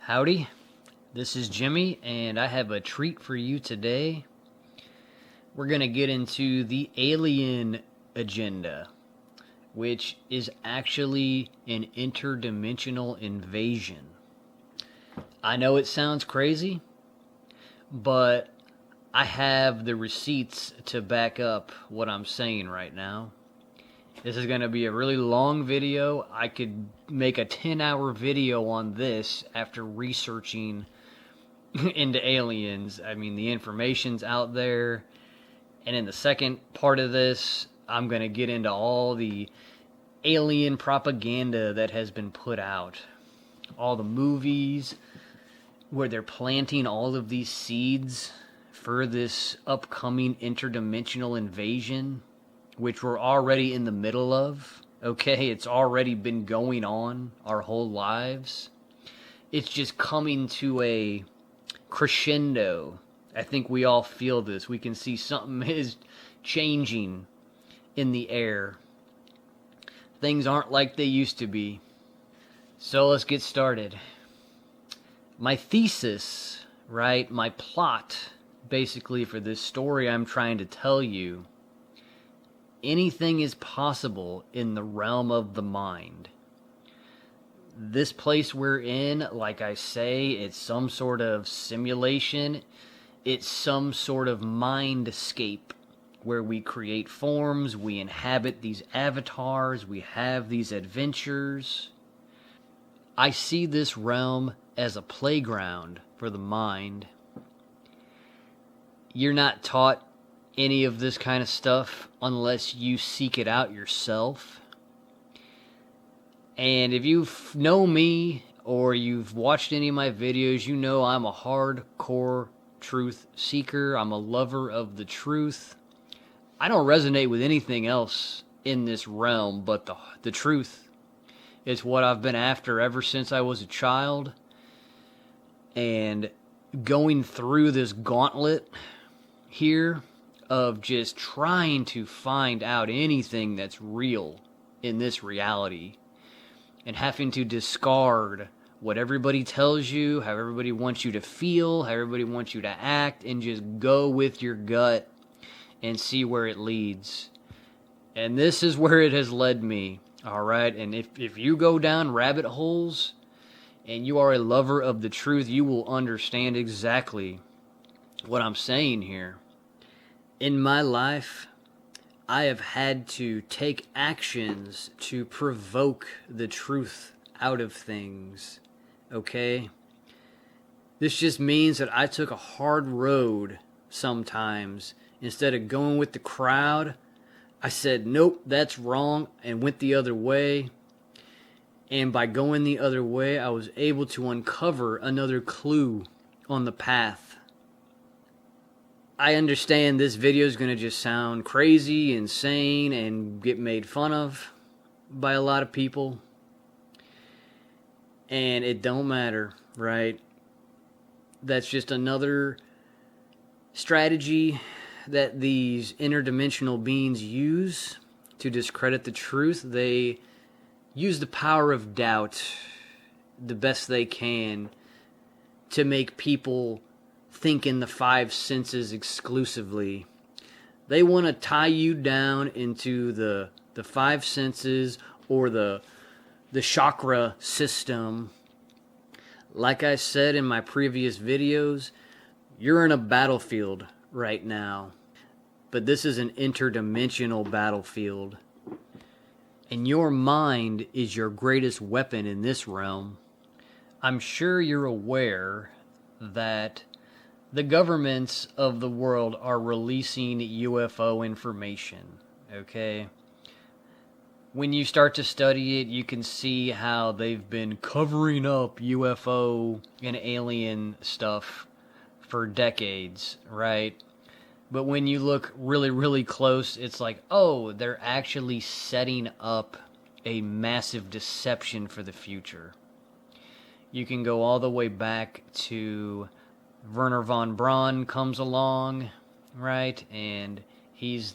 Howdy, this is Jimmy, and I have a treat for you today. We're going to get into the aLIEn agenda, which is actually an interdimensional invasion. I know it sounds crazy, but I have the receipts to back up what I'm saying right now. This is going to be a really long video. I could make a 10-hour video on this after researching into aliens. I mean, the information's out there. And in the second part of this, I'm going to get into all the alien propaganda that has been put out. All the movies where they're planting all of these seeds for this upcoming interdimensional invasion, which we're already in the middle of. Okay, it's already been going on our whole lives. It's just coming to a crescendo. I think we all feel this. We can see something is changing in the air. Things aren't like they used to be. So let's get started. My thesis, right? My plot, basically, for this story I'm trying to tell you. Anything is possible in the realm of the mind. This place we're in, like I say, it's some sort of simulation. It's some sort of mindscape where we create forms, we inhabit these avatars, we have these adventures. I see this realm as a playground for the mind. You're not taught any of this kind of stuff unless you seek it out yourself. And if you know me or you've watched any of my videos, you know I'm a hardcore truth seeker. I'm a lover of the truth. I don't resonate with anything else in this realm but the truth. It's what I've been after ever since I was a child. And going through this gauntlet here of just trying to find out anything that's real in this reality and having to discard what everybody tells you, how everybody wants you to feel, how everybody wants you to act, and just go with your gut and see where it leads. And this is where it has led me, all right? And if you go down rabbit holes and you are a lover of the truth, you will understand exactly what I'm saying here. In my life, I have had to take actions to provoke the truth out of things, okay? This just means that I took a hard road sometimes. Instead of going with the crowd, I said, nope, that's wrong, and went the other way. And by going the other way, I was able to uncover another clue on the path. I understand this video is going to just sound crazy, insane, and get made fun of by a lot of people. And it don't matter, right? That's just another strategy that these interdimensional beings use to discredit the truth. They use the power of doubt the best they can to make people think in the five senses exclusively. They want to tie you down into the five senses or the chakra system. Like I said in my previous videos, you're in a battlefield right now. But this is an interdimensional battlefield. And your mind is your greatest weapon in this realm. I'm sure you're aware that the governments of the world are releasing UFO information, okay? When you start to study it, you can see how they've been covering up UFO and alien stuff for decades, right? But when you look really, really close, it's like, oh, they're actually setting up a massive deception for the future. You can go all the way back to Werner von Braun comes along, right? And he's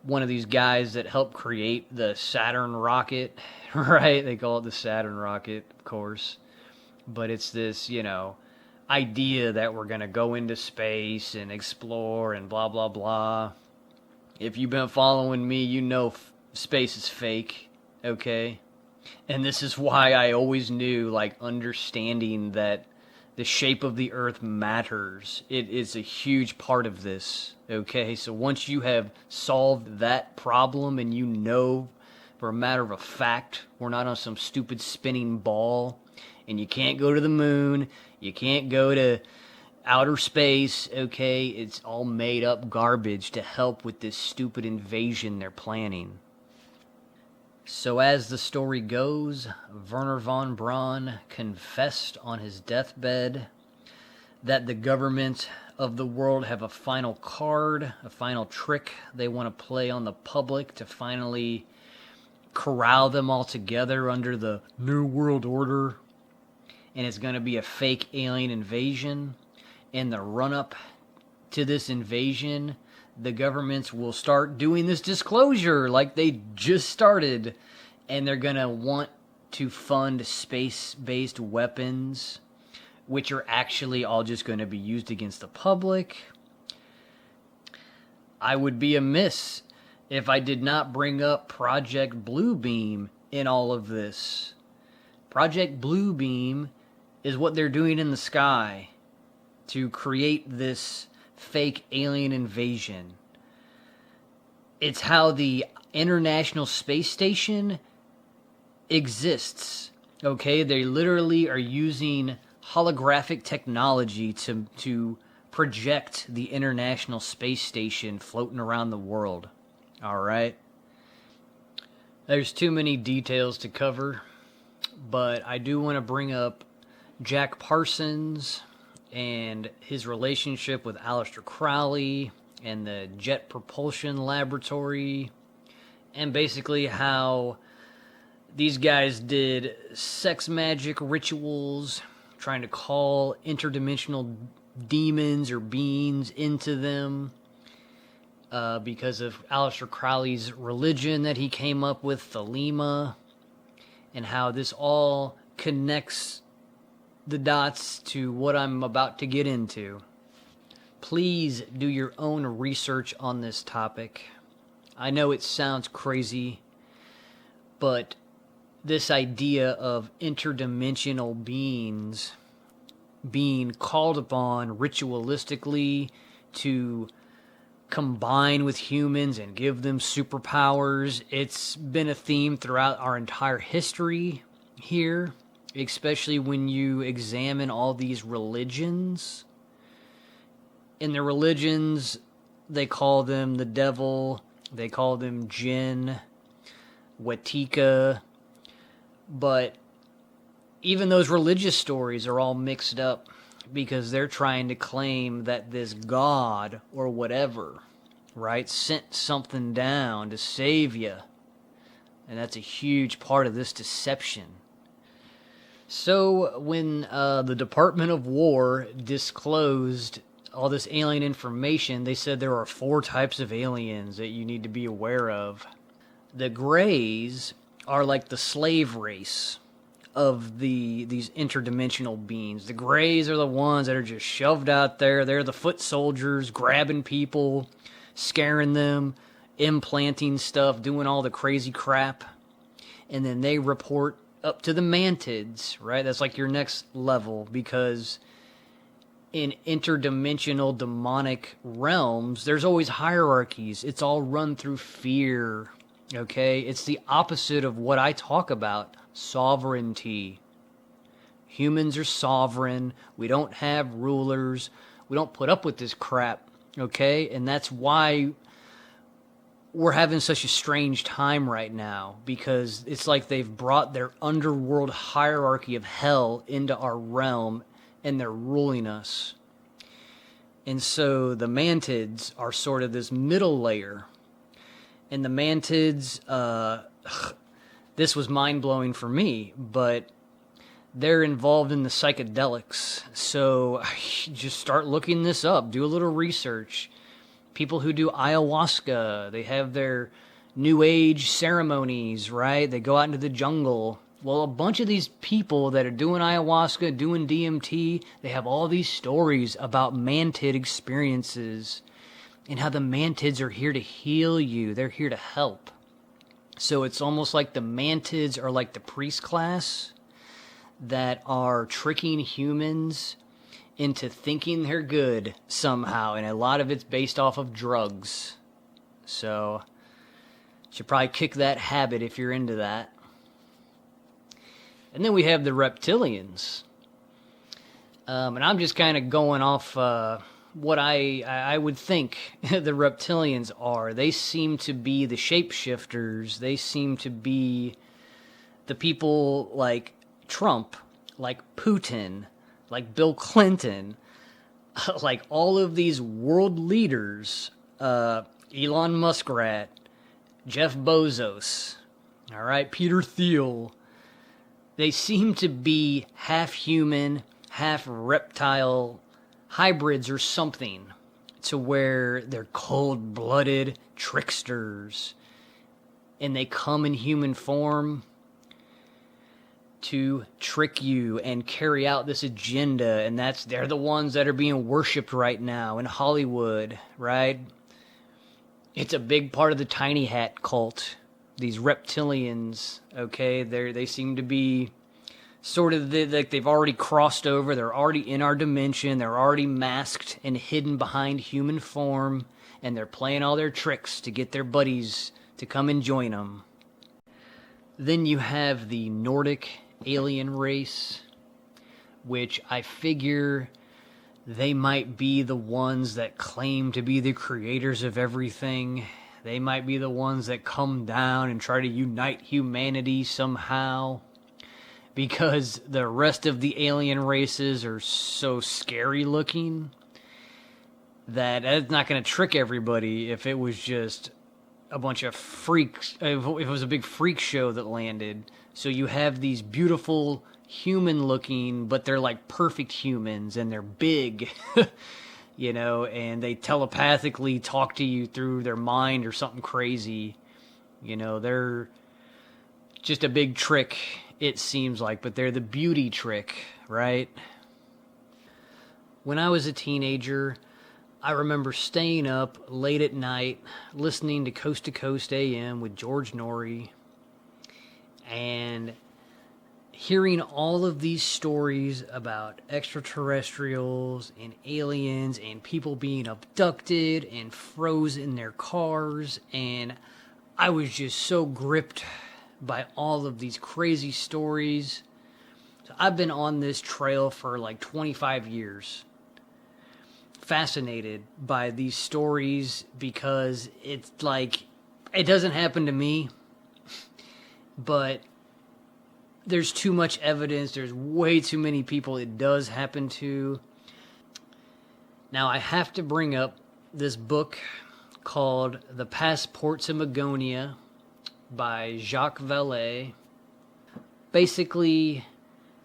one of these guys that helped create the Saturn rocket, right? They call it the Saturn rocket, of course. but it's this, idea that we're going to go into space and explore and blah, blah, blah. If you've been following me, you know space is fake, okay? And this is why I always knew, like, understanding that the shape of the Earth matters. It is a huge part of this, okay? So once you have solved that problem and you know for a matter of a fact we're not on some stupid spinning ball and you can't go to the moon, you can't go to outer space, okay? It's all made up garbage to help with this stupid invasion they're planning. So as the story goes, Wernher von Braun confessed on his deathbed that the government of the world have a final card, a final trick they want to play on the public to finally corral them all together under the New World Order. And it's going to be a fake alien invasion. In the run-up to this invasion, the governments will start doing this disclosure like they just started, and they're going to want to fund space-based weapons, which are actually all just going to be used against the public. I would be amiss if I did not bring up Project Bluebeam in all of this. Project Bluebeam is what they're doing in the sky to create this fake alien invasion. It's how the International Space Station exists. Okay, they literally are using holographic technology to project the International Space Station floating around the world. All right. There's too many details to cover, but I do want to bring up Jack Parsons and his relationship with Aleister Crowley and the Jet Propulsion Laboratory, and basically how these guys did sex magic rituals, trying to call interdimensional demons or beings into them because of Aleister Crowley's religion that he came up with, Thelema, and how this all connects the dots to what I'm about to get into. Please do your own research on this topic. I know it sounds crazy, but this idea of interdimensional beings being called upon ritualistically to combine with humans and give them superpowers, it's been a theme throughout our entire history here, especially when you examine all these religions. In the religions, they call them the devil, they call them jinn, Watika, but even those religious stories are all mixed up because they're trying to claim that this God or whatever, right, sent something down to save you. And that's a huge part of this deception. So when the Department of War disclosed all this alien information, they said there are 4 types of aliens that you need to be aware of. The Greys are like the slave race of these interdimensional beings. The Greys are the ones that are just shoved out there. They're the foot soldiers, grabbing people, scaring them, implanting stuff, doing all the crazy crap. And then they report up to the Mantids, right? That's like your next level, because in interdimensional demonic realms, there's always hierarchies. It's all run through fear, okay? It's the opposite of what I talk about, sovereignty. Humans are sovereign. We don't have rulers. We don't put up with this crap, okay? And that's why we're having such a strange time right now, because it's like they've brought their underworld hierarchy of hell into our realm and they're ruling us. And so the Mantids are sort of this middle layer. And the Mantids, this was mind-blowing for me, but they're involved in the psychedelics. So just start looking this up. Do a little research. People who do ayahuasca, they have their New Age ceremonies, right? They go out into the jungle Well, a bunch of these people that are doing ayahuasca, doing DMT, they have all these stories about mantid experiences and how the mantids are here to heal you. They're here to help. So it's almost like the mantids are like the priest class that are tricking humans into thinking they're good somehow. And a lot of it's based off of drugs. So you should probably kick that habit if you're into that. And then we have the reptilians. And I'm just kind of going off what I would think the reptilians are. They seem to be the shapeshifters. They seem to be the people like Trump, like Putin, like Bill Clinton, like all of these world leaders, Elon Muskrat, Jeff Bezos, all right, Peter Thiel. They seem to be half human, half reptile hybrids or something, to where they're cold-blooded tricksters, and they come in human form to trick you and carry out this agenda. And they're the ones that are being worshipped right now in Hollywood, right? It's a big part of the tiny hat cult. These reptilians, okay, they seem to be sort of like they've already crossed over. They're already in our dimension. They're already masked and hidden behind human form, and they're playing all their tricks to get their buddies to come and join them. Then you have the Nordic alien race, which I figure they might be the ones that claim to be the creators of everything. They might be the ones that come down and try to unite humanity somehow, because the rest of the alien races are so scary looking that it's not going to trick everybody if it was just a bunch of freaks, if it was a big freak show that landed. So you have these beautiful human looking, but they're like perfect humans, and they're big, you know, and they telepathically talk to you through their mind or something crazy. You know, they're just a big trick, it seems like, but they're the beauty trick, right? When I was a teenager, I remember staying up late at night listening to Coast AM with George Norrie and hearing all of these stories about extraterrestrials and aliens and people being abducted and frozen in their cars. And I was just so gripped by all of these crazy stories. So I've been on this trail for like 25 years. Fascinated by these stories because it's like, it doesn't happen to me, but there's too much evidence. There's way too many people it does happen to. Now, I have to bring up this book called The Passports of Magonia by Jacques Vallée. Basically,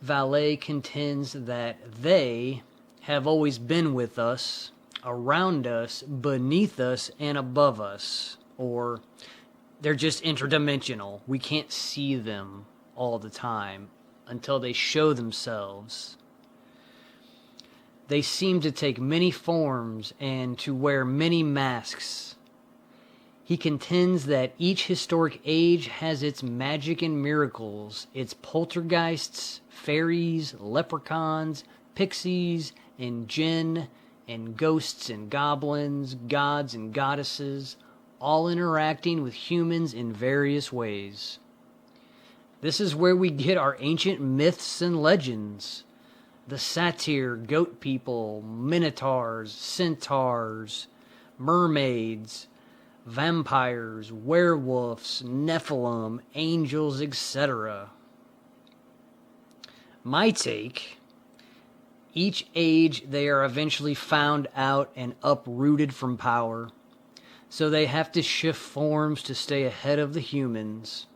Vallée contends that they have always been with us, around us, beneath us, and above us. Or they're just interdimensional. We can't see them all the time until they show themselves. They seem to take many forms and to wear many masks. He contends that each historic age has its magic and miracles, its poltergeists, fairies, leprechauns, pixies, and jinn, and ghosts and goblins, gods and goddesses, all interacting with humans in various ways. This is where we get our ancient myths and legends. The satyr, goat people, minotaurs, centaurs, mermaids, vampires, werewolves, Nephilim, angels, etc. My take: each age they are eventually found out and uprooted from power, so they have to shift forms to stay ahead of the humans.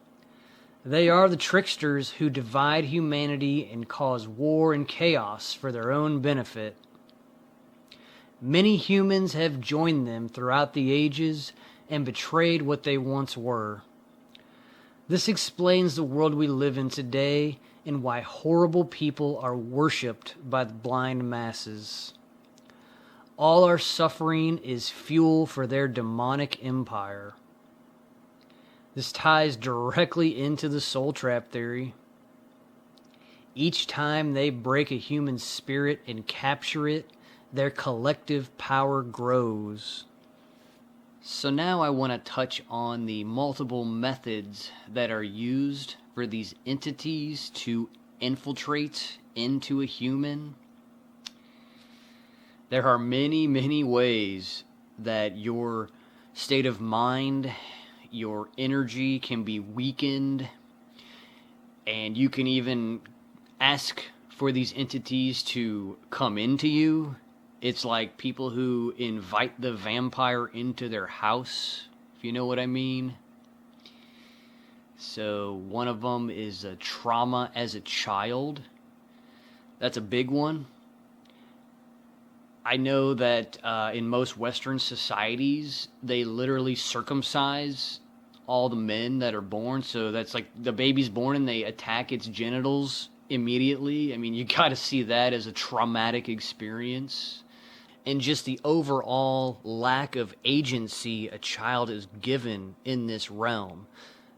They are the tricksters who divide humanity and cause war and chaos for their own benefit. Many humans have joined them throughout the ages and betrayed what they once were. This explains the world we live in today and why horrible people are worshipped by the blind masses. All our suffering is fuel for their demonic empire. This ties directly into the soul trap theory. Each time they break a human spirit and capture it, their collective power grows. So now I want to touch on the multiple methods that are used for these entities to infiltrate into a human. There are many, many ways that your state of mind, your energy can be weakened, and you can even ask for these entities to come into you. It's like people who invite the vampire into their house, if you know what I mean. So one of them is a trauma as a child. That's a big one. I know that in most Western societies, they literally circumcise all the men that are born. So that's like the baby's born and they attack its genitals immediately. I mean, you got to see that as a traumatic experience. And just the overall lack of agency a child is given in this realm.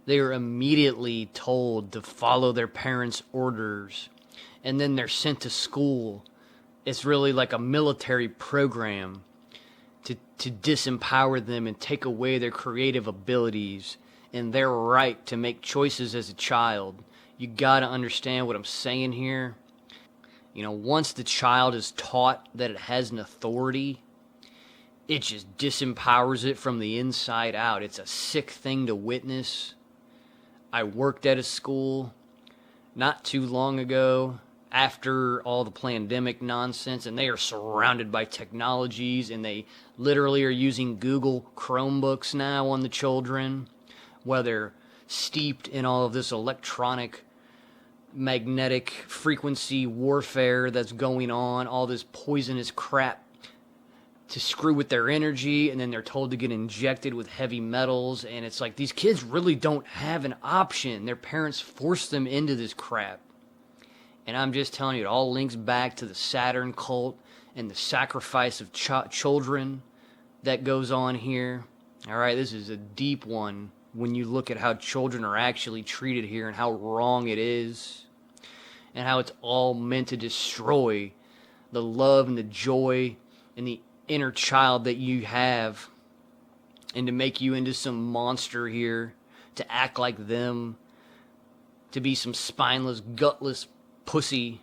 They are immediately told to follow their parents' orders, and then they're sent to school. It's really like a military program to disempower them and take away their creative abilities and their right to make choices as a child. You gotta understand what I'm saying here. You know, once the child is taught that it has an authority, it just disempowers it from the inside out. It's a sick thing to witness. I worked at a school not too long ago after all the pandemic nonsense, and they are surrounded by technologies, and they literally are using Google Chromebooks now on the children, while they're steeped in all of this electronic magnetic frequency warfare that's going on, all this poisonous crap to screw with their energy, and then they're told to get injected with heavy metals. And it's like these kids really don't have an option. Their parents force them into this crap. And I'm just telling you, it all links back to the Saturn cult and the sacrifice of children that goes on here. All right, this is a deep one when you look at how children are actually treated here and how wrong it is, and how it's all meant to destroy the love and the joy and the inner child that you have, and to make you into some monster here, to act like them, to be some spineless, gutless pussy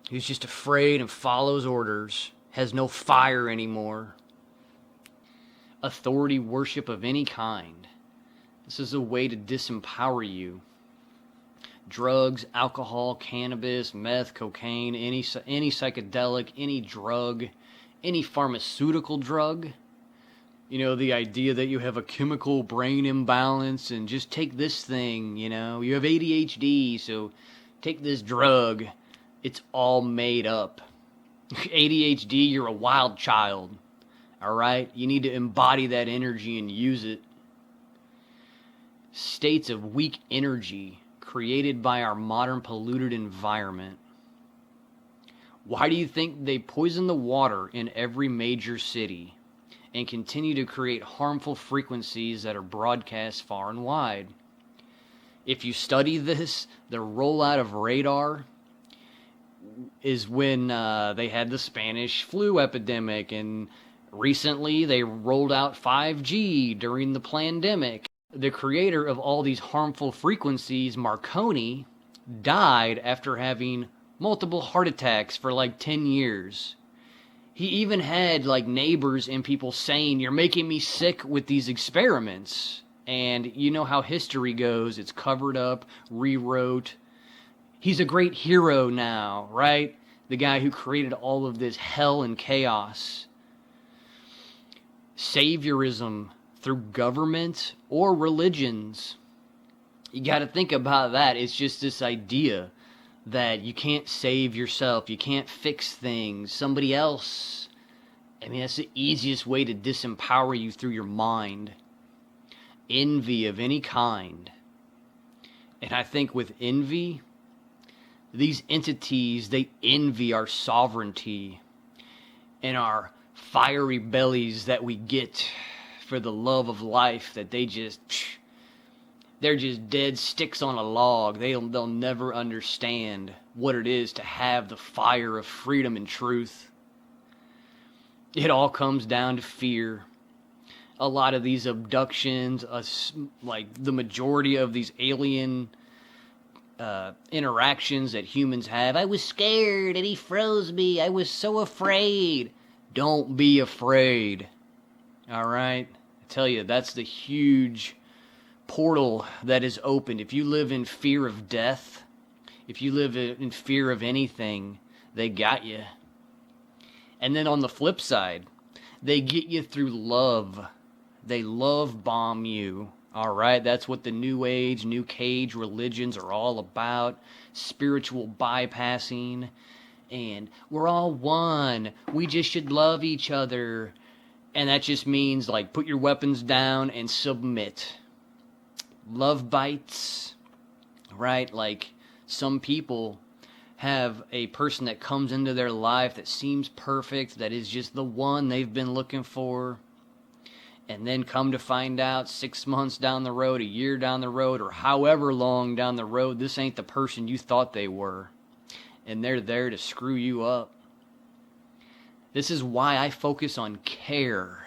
who's just afraid and follows orders, has no fire anymore. Authority worship of any kind. This is a way to disempower you. Drugs, alcohol, cannabis, meth, cocaine, any psychedelic, any drug, any pharmaceutical drug. You know, the idea that you have a chemical brain imbalance and just take this thing, you know. You have ADHD, so take this drug. It's all made up. ADHD, you're a wild child. All right? You need to embody that energy and use it. States of weak energy created by our modern polluted environment. Why do you think they poison the water in every major city and continue to create harmful frequencies that are broadcast far and wide? If you study this, the rollout of radar is when they had the Spanish flu epidemic, and recently they rolled out 5G during the pandemic. The creator of all these harmful frequencies, Marconi, died after having multiple heart attacks for like 10 years. He even had like neighbors and people saying, "You're making me sick with these experiments." And you know how history goes. It's covered up, rewrote. He's a great hero now, right? The guy who created all of this hell and chaos. Saviorism through government or religions. You got to think about that. It's just this idea that you can't save yourself. You can't fix things. Somebody else. I mean, that's the easiest way to disempower you, through your mind. Envy of any kind. And I think with envy, these entities, they envy our sovereignty and our fiery bellies that we get for the love of life, that they're just dead sticks on a log. They'll never understand what it is to have the fire of freedom and truth. It all comes down to fear. A lot of these abductions, like the majority of these alien interactions that humans have. I was scared and he froze me. I was so afraid. Don't be afraid. Alright? I tell you, that's the huge portal that is opened. If you live in fear of death, if you live in fear of anything, they got you. And then on the flip side, they get you through love. They love bomb you. Alright, that's what the New Age, New Cage religions are all about. Spiritual bypassing. And we're all one. We just should love each other. And that just means, like, put your weapons down and submit. Love bites. Right? Like, some people have a person that comes into their life that seems perfect, that is just the one they've been looking for. And then come to find out 6 months down the road, a year down the road, or however long down the road, this ain't the person you thought they were. And they're there to screw you up. This is why I focus on care.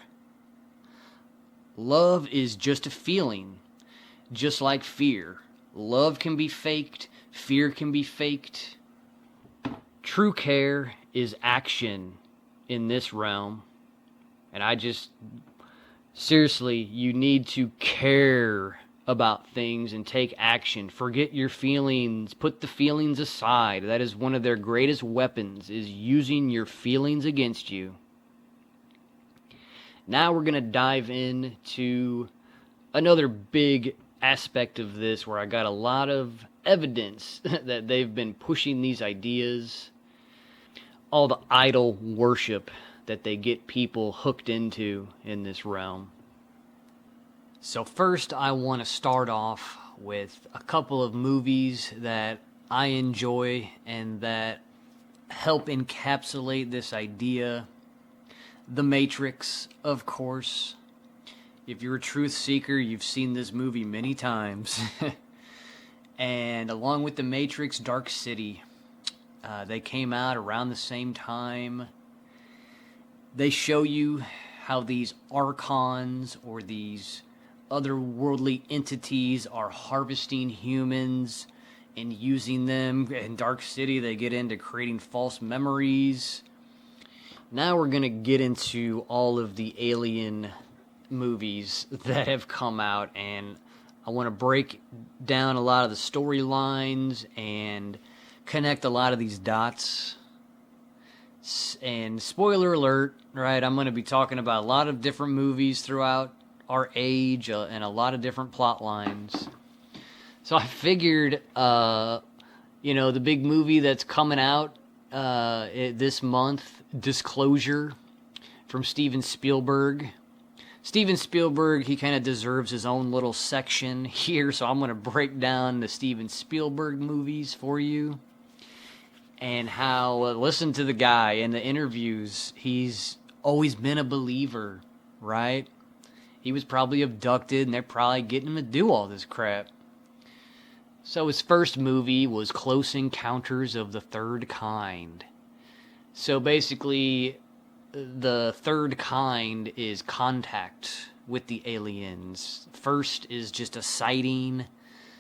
Love is just a feeling, just like fear. Love can be faked, fear can be faked. True care is action in this realm. And seriously, you need to care about things and take action. Forget your feelings. Put the feelings aside. That is one of their greatest weapons, is using your feelings against you. Now we're going to dive into another big aspect of this where I got a lot of evidence that they've been pushing these ideas. All the idol worship that they get people hooked into in this realm. So first, I want to start off with a couple of movies that I enjoy and that help encapsulate this idea. The Matrix, of course. If you're a truth seeker, you've seen this movie many times. And along with The Matrix, Dark City. They came out around the same time. They show you how these archons or these otherworldly entities are harvesting humans and using them. In Dark City, they get into creating false memories. Now we're going to get into all of the aLIEn movies that have come out, and I want to break down a lot of the storylines and connect a lot of these dots. And spoiler alert, right, I'm going to be talking about a lot of different movies throughout our age and a lot of different plot lines. So I figured, the big movie that's coming out this month, Disclosure, from Steven Spielberg. Steven Spielberg, he kind of deserves his own little section here, so I'm going to break down the Steven Spielberg movies for you. And how, listen to the guy in the interviews, he's always been a believer, right? He was probably abducted, and they're probably getting him to do all this crap. So his first movie was Close Encounters of the Third Kind. So basically, the third kind is contact with the aliens. First is just a sighting.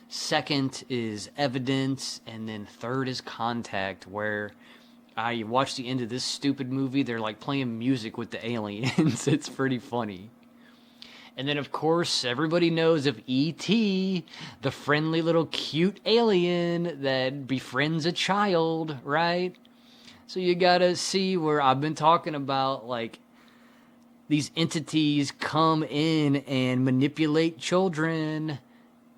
Second is evidence, and then third is contact, where I watched the end of this stupid movie, they're like playing music with the aliens. It's pretty funny. And then, of course, everybody knows of E.T., the friendly little cute alien that befriends a child, right? So you gotta see where I've been talking about, like, these entities come in and manipulate children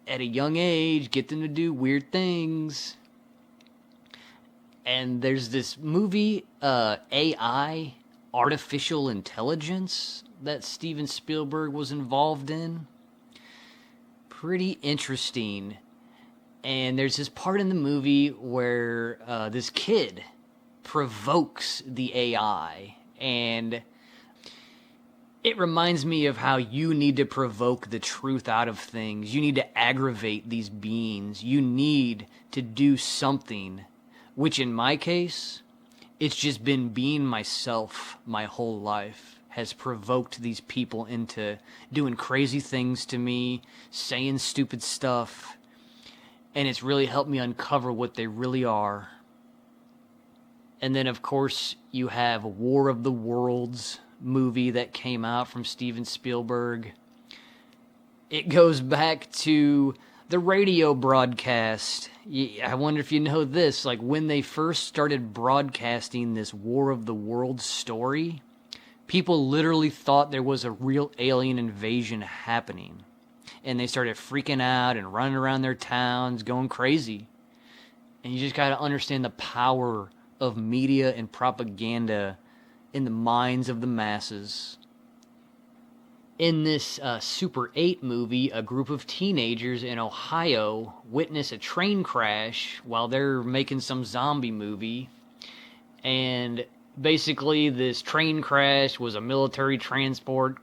at a young age, get them to do weird things. And there's this movie, AI, Artificial Intelligence, that Steven Spielberg was involved in. Pretty interesting. And there's this part in the movie where this kid provokes the AI, and it reminds me of how you need to provoke the truth out of things. You need to aggravate these beings. You need to do something, which in my case, it's just been being myself my whole life has provoked these people into doing crazy things to me, saying stupid stuff, and it's really helped me uncover what they really are. And then, of course, you have War of the Worlds movie that came out from Steven Spielberg. It goes back to the radio broadcast. I wonder if you know this, like when they first started broadcasting this War of the Worlds story, people literally thought there was a real alien invasion happening. And they started freaking out and running around their towns, going crazy. And you just got to understand the power of media and propaganda in the minds of the masses. In this Super 8 movie, a group of teenagers in Ohio witness a train crash while they're making some zombie movie. And basically, this train crash was a military transport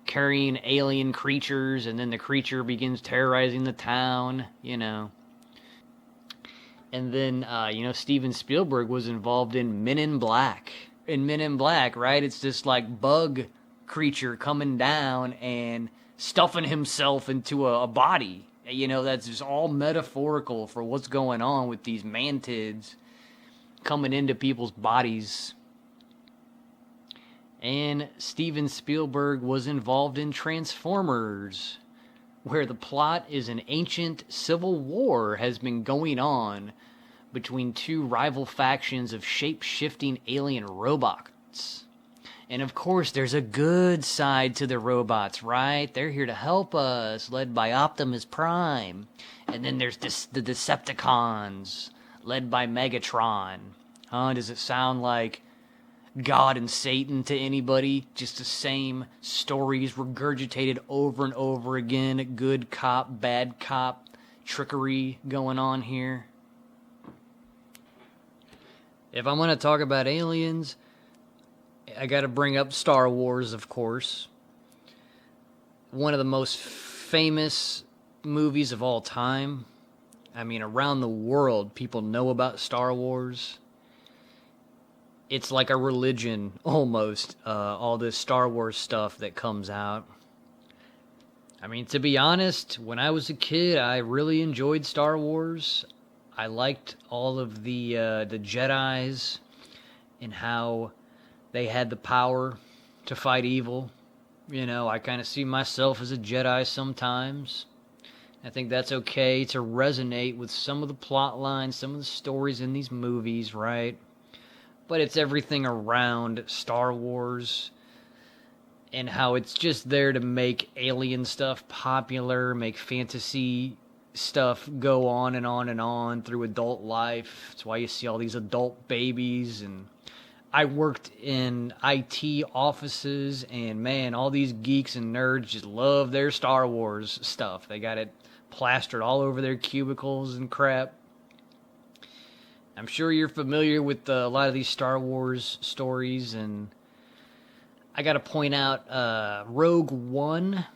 carrying alien creatures, and then the creature begins terrorizing the town, you know. And then, Steven Spielberg was involved in Men in Black. In Men in Black, right, it's this, like, bug creature coming down and stuffing himself into a body. You know, that's just all metaphorical for what's going on with these mantids coming into people's bodies. And Steven Spielberg was involved in Transformers, where the plot is an ancient civil war has been going on between two rival factions of shape-shifting alien robots. And of course, there's a good side to the robots, right? They're here to help us, led by Optimus Prime. And then there's the Decepticons, led by Megatron. Does it sound like God and Satan to anybody? Just the same stories regurgitated over and over again. Good cop, bad cop, trickery going on here. If I'm going to talk about aliens, I got to bring up Star Wars, of course. One of the most famous movies of all time. I mean, around the world, people know about Star Wars. It's like a religion, almost, all this Star Wars stuff that comes out. I mean, to be honest, when I was a kid, I really enjoyed Star Wars. I liked all of the Jedis and how they had the power to fight evil. You know, I kind of see myself as a Jedi sometimes. I think that's okay to resonate with some of the plot lines, some of the stories in these movies, right? But it's everything around Star Wars and how it's just there to make alien stuff popular, make fantasy stuff go on and on and on through adult life. That's why you see all these adult babies. And I worked in IT offices, and man, all these geeks and nerds just love their Star Wars stuff. They got it plastered all over their cubicles and crap. I'm sure you're familiar with a lot of these Star Wars stories, and I got to point out Rogue One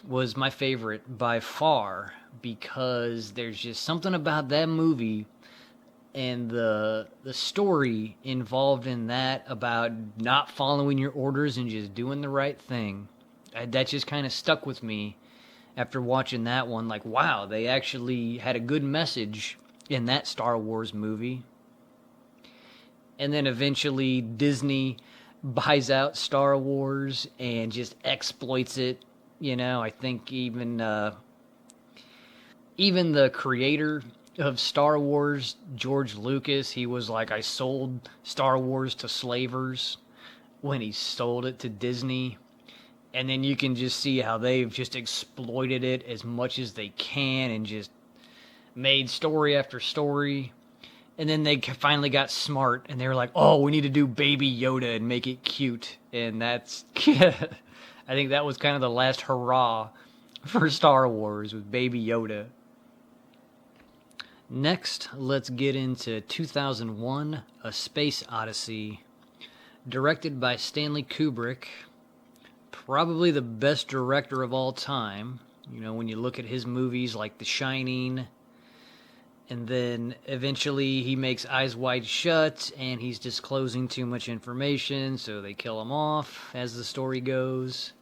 was my favorite by far, because there's just something about that movie and the story involved in that about not following your orders and just doing the right thing. That just kind of stuck with me after watching that one. Like, wow, they actually had a good message in that Star Wars movie. And then eventually Disney buys out Star Wars and just exploits it. You know, I think even the creator of Star Wars, George Lucas, he was like, I sold Star Wars to slavers when he sold it to Disney. And then you can just see how they've just exploited it as much as they can and just made story after story. And then they finally got smart and they were like, oh, we need to do Baby Yoda and make it cute. And that's, I think that was kind of the last hurrah for Star Wars with Baby Yoda. Next, let's get into 2001, A Space Odyssey, directed by Stanley Kubrick, probably the best director of all time. You know, when you look at his movies like The Shining, and then eventually he makes Eyes Wide Shut, and he's disclosing too much information, so they kill him off as the story goes.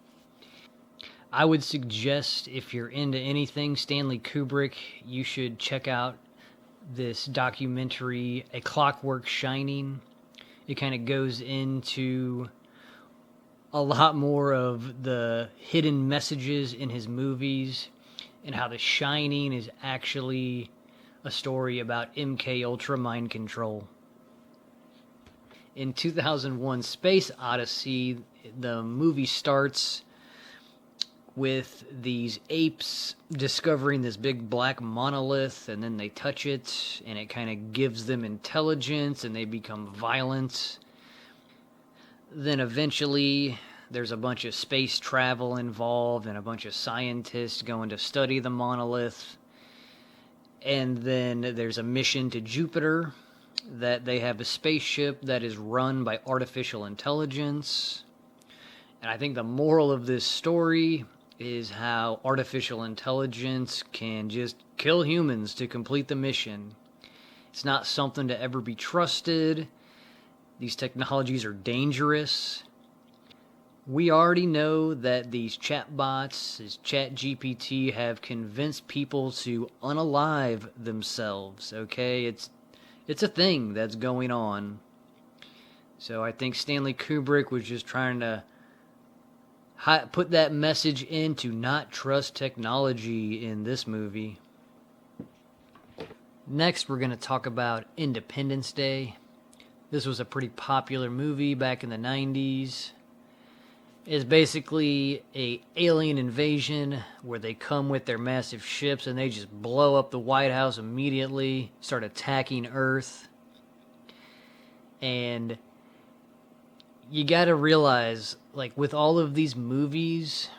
I would suggest, if you're into anything Stanley Kubrick, you should check out this documentary, A Clockwork Shining. It kind of goes into a lot more of the hidden messages in his movies and how The Shining is actually a story about MK Ultra mind control. In 2001 Space Odyssey, the movie starts with these apes discovering this big black monolith, and then they touch it and it kind of gives them intelligence and they become violent. Then eventually there's a bunch of space travel involved and a bunch of scientists going to study the monolith. And then there's a mission to Jupiter that they have a spaceship that is run by artificial intelligence. And I think the moral of this story is how artificial intelligence can just kill humans to complete the mission. It's not something to ever be trusted. These technologies are dangerous. We already know that these chatbots, as ChatGPT, have convinced people to unalive themselves, okay? It's a thing that's going on. So I think Stanley Kubrick was just trying to put that message in to not trust technology in this movie. Next, we're going to talk about Independence Day. This was a pretty popular movie back in the 90s. It's basically a alien invasion where they come with their massive ships and they just blow up the White House immediately, start attacking Earth. And you gotta realize, like, with all of these movies,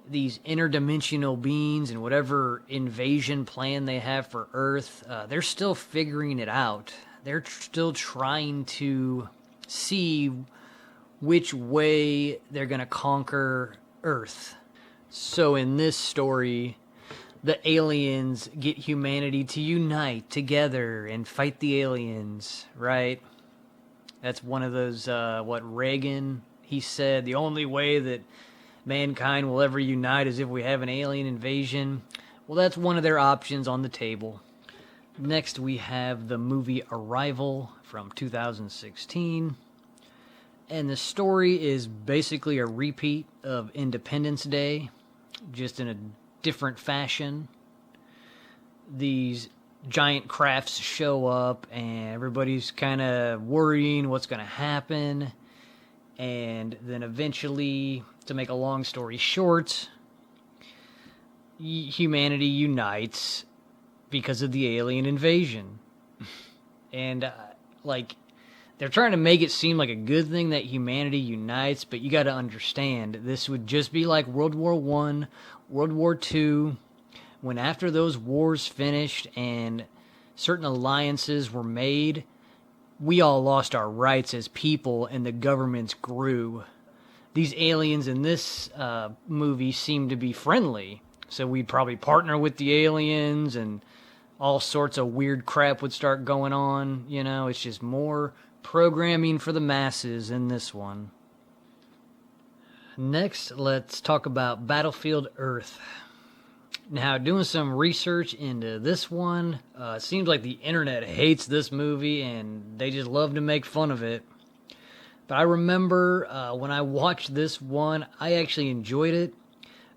these interdimensional beings and whatever invasion plan they have for Earth, they're still figuring it out. They're still trying to see which way they're going to conquer Earth. So in this story, the aliens get humanity to unite together and fight the aliens, right? That's one of those, what Reagan, he said, the only way that mankind will ever unite is if we have an alien invasion. Well, that's one of their options on the table. Next, we have the movie Arrival from 2016. And the story is basically a repeat of Independence Day, just in a different fashion. These giant crafts show up, and everybody's kind of worrying what's going to happen. And then eventually, to make a long story short, humanity unites because of the alien invasion. And, they're trying to make it seem like a good thing that humanity unites, but you got to understand, this would just be like World War I, World War II, when after those wars finished and certain alliances were made, we all lost our rights as people and the governments grew. These aliens in this movie seem to be friendly, so we'd probably partner with the aliens and all sorts of weird crap would start going on. You know, it's just more programming for the masses in this one. Next, let's talk about Battlefield Earth. Now, doing some research into this one, it seems like the internet hates this movie and they just love to make fun of it. But I remember when I watched this one, I actually enjoyed it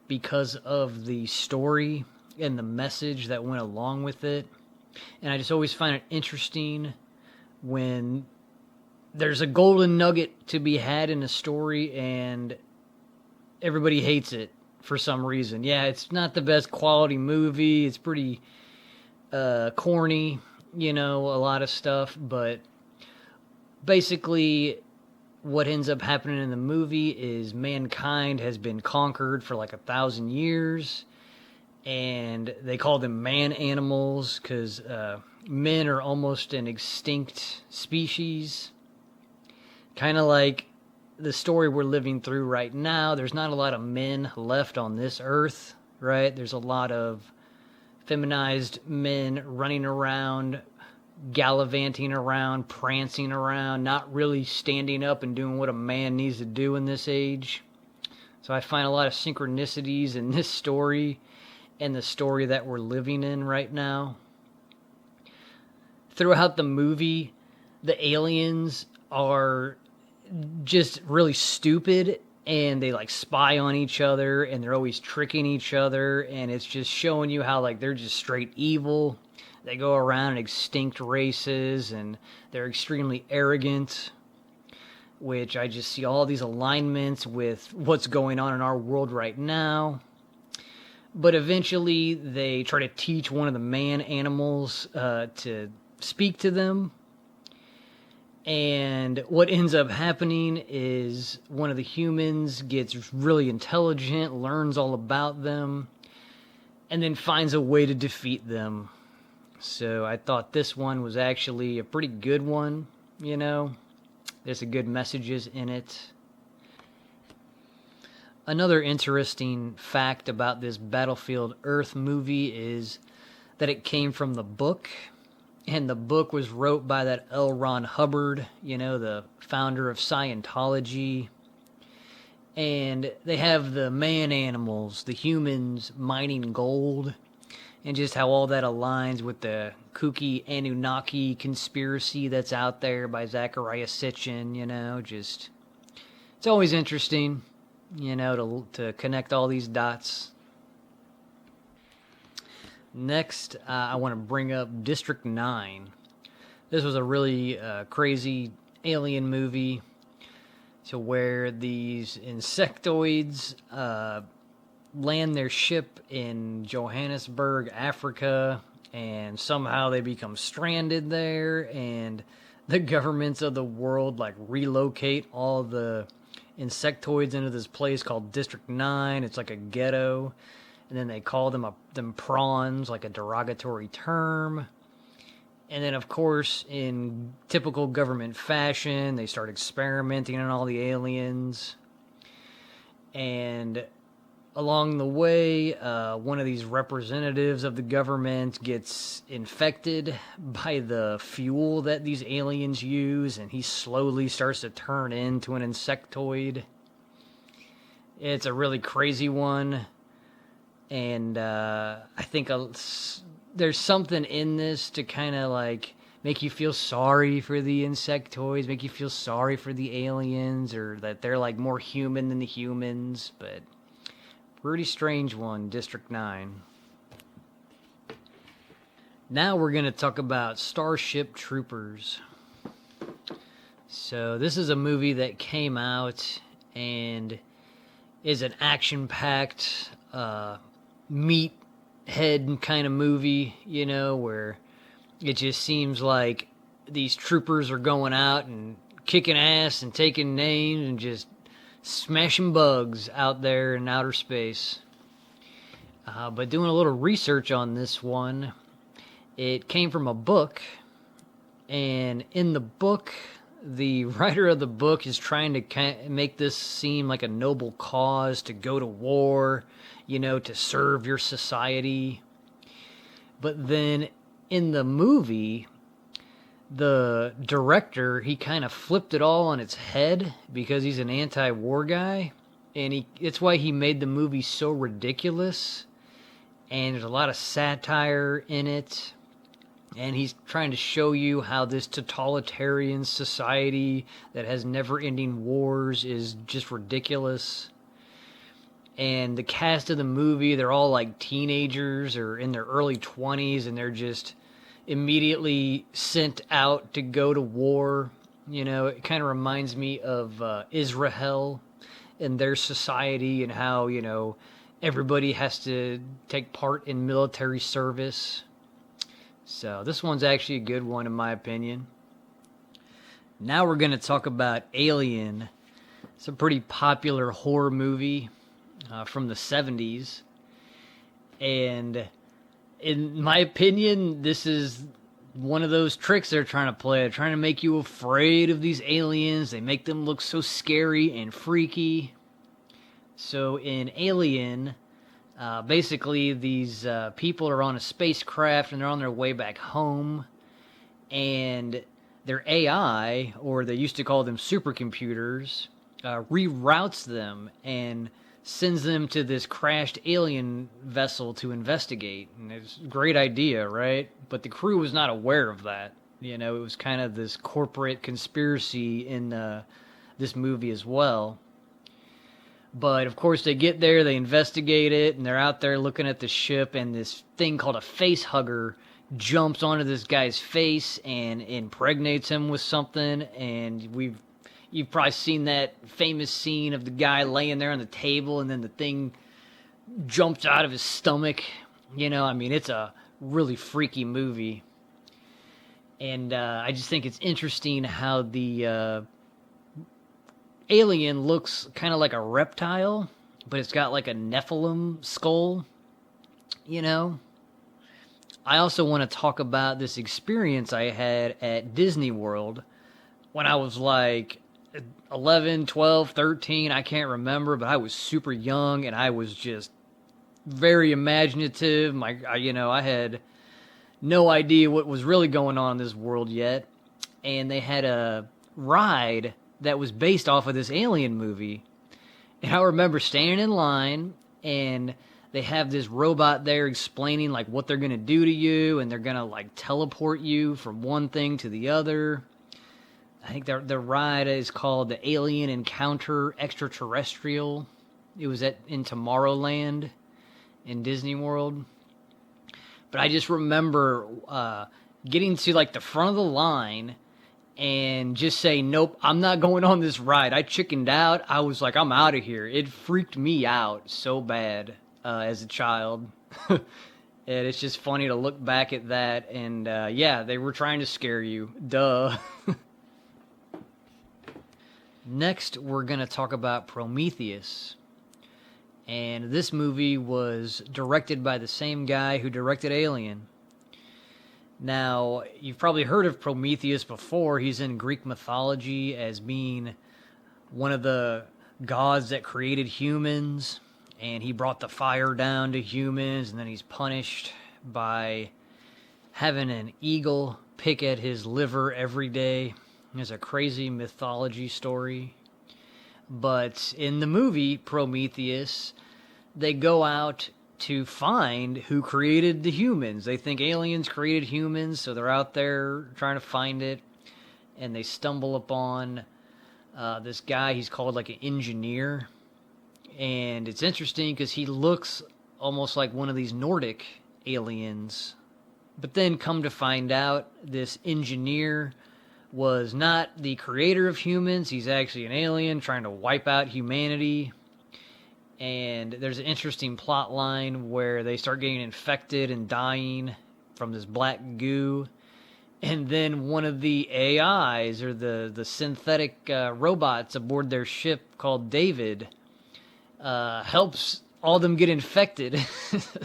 because of the story and the message that went along with it. And I just always find it interesting when there's a golden nugget to be had in a story and everybody hates it for some reason. Yeah, it's not the best quality movie. It's pretty corny, you know, a lot of stuff. But basically, what ends up happening in the movie is mankind has been conquered for like 1,000 years. and they call them man animals because men are almost an extinct species. Kind of like the story we're living through right now. There's not a lot of men left on this earth, right? There's a lot of feminized men running around, gallivanting around, prancing around, not really standing up and doing what a man needs to do in this age. So I find a lot of synchronicities in this story and the story that we're living in right now. Throughout the movie, the aliens are just really stupid, and they like spy on each other, and they're always tricking each other, and it's just showing you how like they're just straight evil. They go around extinct races, and they're extremely arrogant, which I just see all these alignments with what's going on in our world right now. But eventually they try to teach one of the man animals to speak to them. And what ends up happening is one of the humans gets really intelligent, learns all about them, and then finds a way to defeat them. So I thought this one was actually a pretty good one, you know. There's some good messages in it. Another interesting fact about this Battlefield Earth movie is that it came from the book. And the book was wrote by that L. Ron Hubbard, you know, the founder of Scientology. And they have the man animals, the humans mining gold, and just how all that aligns with the kooky Anunnaki conspiracy that's out there by Zecharia Sitchin, you know, just... It's always interesting, you know, to connect all these dots. Next, I want to bring up District 9. This was a really crazy alien movie to where these insectoids land their ship in Johannesburg, Africa, and somehow they become stranded there, and the governments of the world like relocate all the insectoids into this place called District 9. It's like a ghetto. And then they call them prawns, like a derogatory term. And then, of course, in typical government fashion, they start experimenting on all the aliens. And along the way, one of these representatives of the government gets infected by the fuel that these aliens use, and he slowly starts to turn into an insectoid. It's a really crazy one. And I think there's something in this to kind of like make you feel sorry for the insectoids, make you feel sorry for the aliens, or that they're like more human than the humans. But pretty strange one, District 9. Now we're going to talk about Starship Troopers. So this is a movie that came out and is an action-packed meathead kind of movie, you know, where it just seems like these troopers are going out and kicking ass and taking names and just smashing bugs out there in outer space. But doing a little research on this one, it came from a book, and in the book, the writer of the book is trying to make this seem like a noble cause to go to war, you know, to serve your society. But then in the movie, the director, he kind of flipped it all on its head because he's an anti-war guy. And it's why he made the movie so ridiculous. And there's a lot of satire in it. And he's trying to show you how this totalitarian society that has never-ending wars is just ridiculous. And the cast of the movie, they're all like teenagers or in their early 20s, and they're just immediately sent out to go to war. You know, it kind of reminds me of Israel and their society and how, you know, everybody has to take part in military service. So this one's actually a good one in my opinion. Now we're going to talk about aLIEn. It's a pretty popular horror movie from the 70s. And in my opinion, this is one of those tricks they're trying to play. They're trying to make you afraid of these aliens. They make them look so scary and freaky. So in aLIEn, basically these people are on a spacecraft and they're on their way back home. And their AI, or they used to call them supercomputers, reroutes them and sends them to this crashed alien vessel to investigate. And it's a great idea, right? But the crew was not aware of that. You know, it was kind of this corporate conspiracy in this movie as well. But of course, they get there, they investigate it, and they're out there looking at the ship, and this thing called a face hugger jumps onto this guy's face and impregnates him with something. And you've probably seen that famous scene of the guy laying there on the table, and then the thing jumps out of his stomach. You know, I mean, it's a really freaky movie. And I just think it's interesting how the aLIEn looks kind of like a reptile, but it's got like a Nephilim skull, you know? I also want to talk about this experience I had at Disney World when I was like 11, 12, 13, I can't remember, but I was super young and I was just very imaginative. I had no idea what was really going on in this world yet. And they had a ride that was based off of this aLIEn movie. And I remember standing in line, and they have this robot there explaining like what they're going to do to you, and they're going to like teleport you from one thing to the other. I think the ride is called the aLIEn Encounter Extraterrestrial. It was in Tomorrowland in Disney World. But I just remember getting to like the front of the line and just say, nope, I'm not going on this ride. I chickened out. I was like, I'm out of here. It freaked me out so bad as a child. And it's just funny to look back at that. And yeah, they were trying to scare you. Duh. Next, we're going to talk about Prometheus. And this movie was directed by the same guy who directed aLIEn. Now, you've probably heard of Prometheus before. He's in Greek mythology as being one of the gods that created humans, and he brought the fire down to humans, and then he's punished by having an eagle pick at his liver every day. It's a crazy mythology story. But in the movie Prometheus, they go out to find who created the humans. They think aliens created humans, so they're out there trying to find it. And they stumble upon this guy. He's called like an engineer. And it's interesting because he looks almost like one of these Nordic aliens. But then come to find out, this engineer was not the creator of humans. He's actually an alien trying to wipe out humanity. And there's an interesting plot line where they start getting infected and dying from this black goo. And then one of the AIs, or the synthetic robots aboard their ship called David, helps all them get infected. It's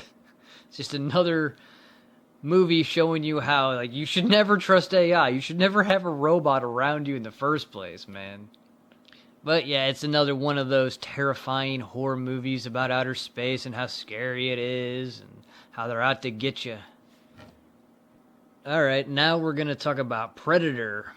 just another movie showing you how like you should never trust AI. You should never have a robot around you in the first place, man. But yeah, it's another one of those terrifying horror movies about outer space and how scary it is and how they're out to get you. Alright, now we're going to talk about Predator.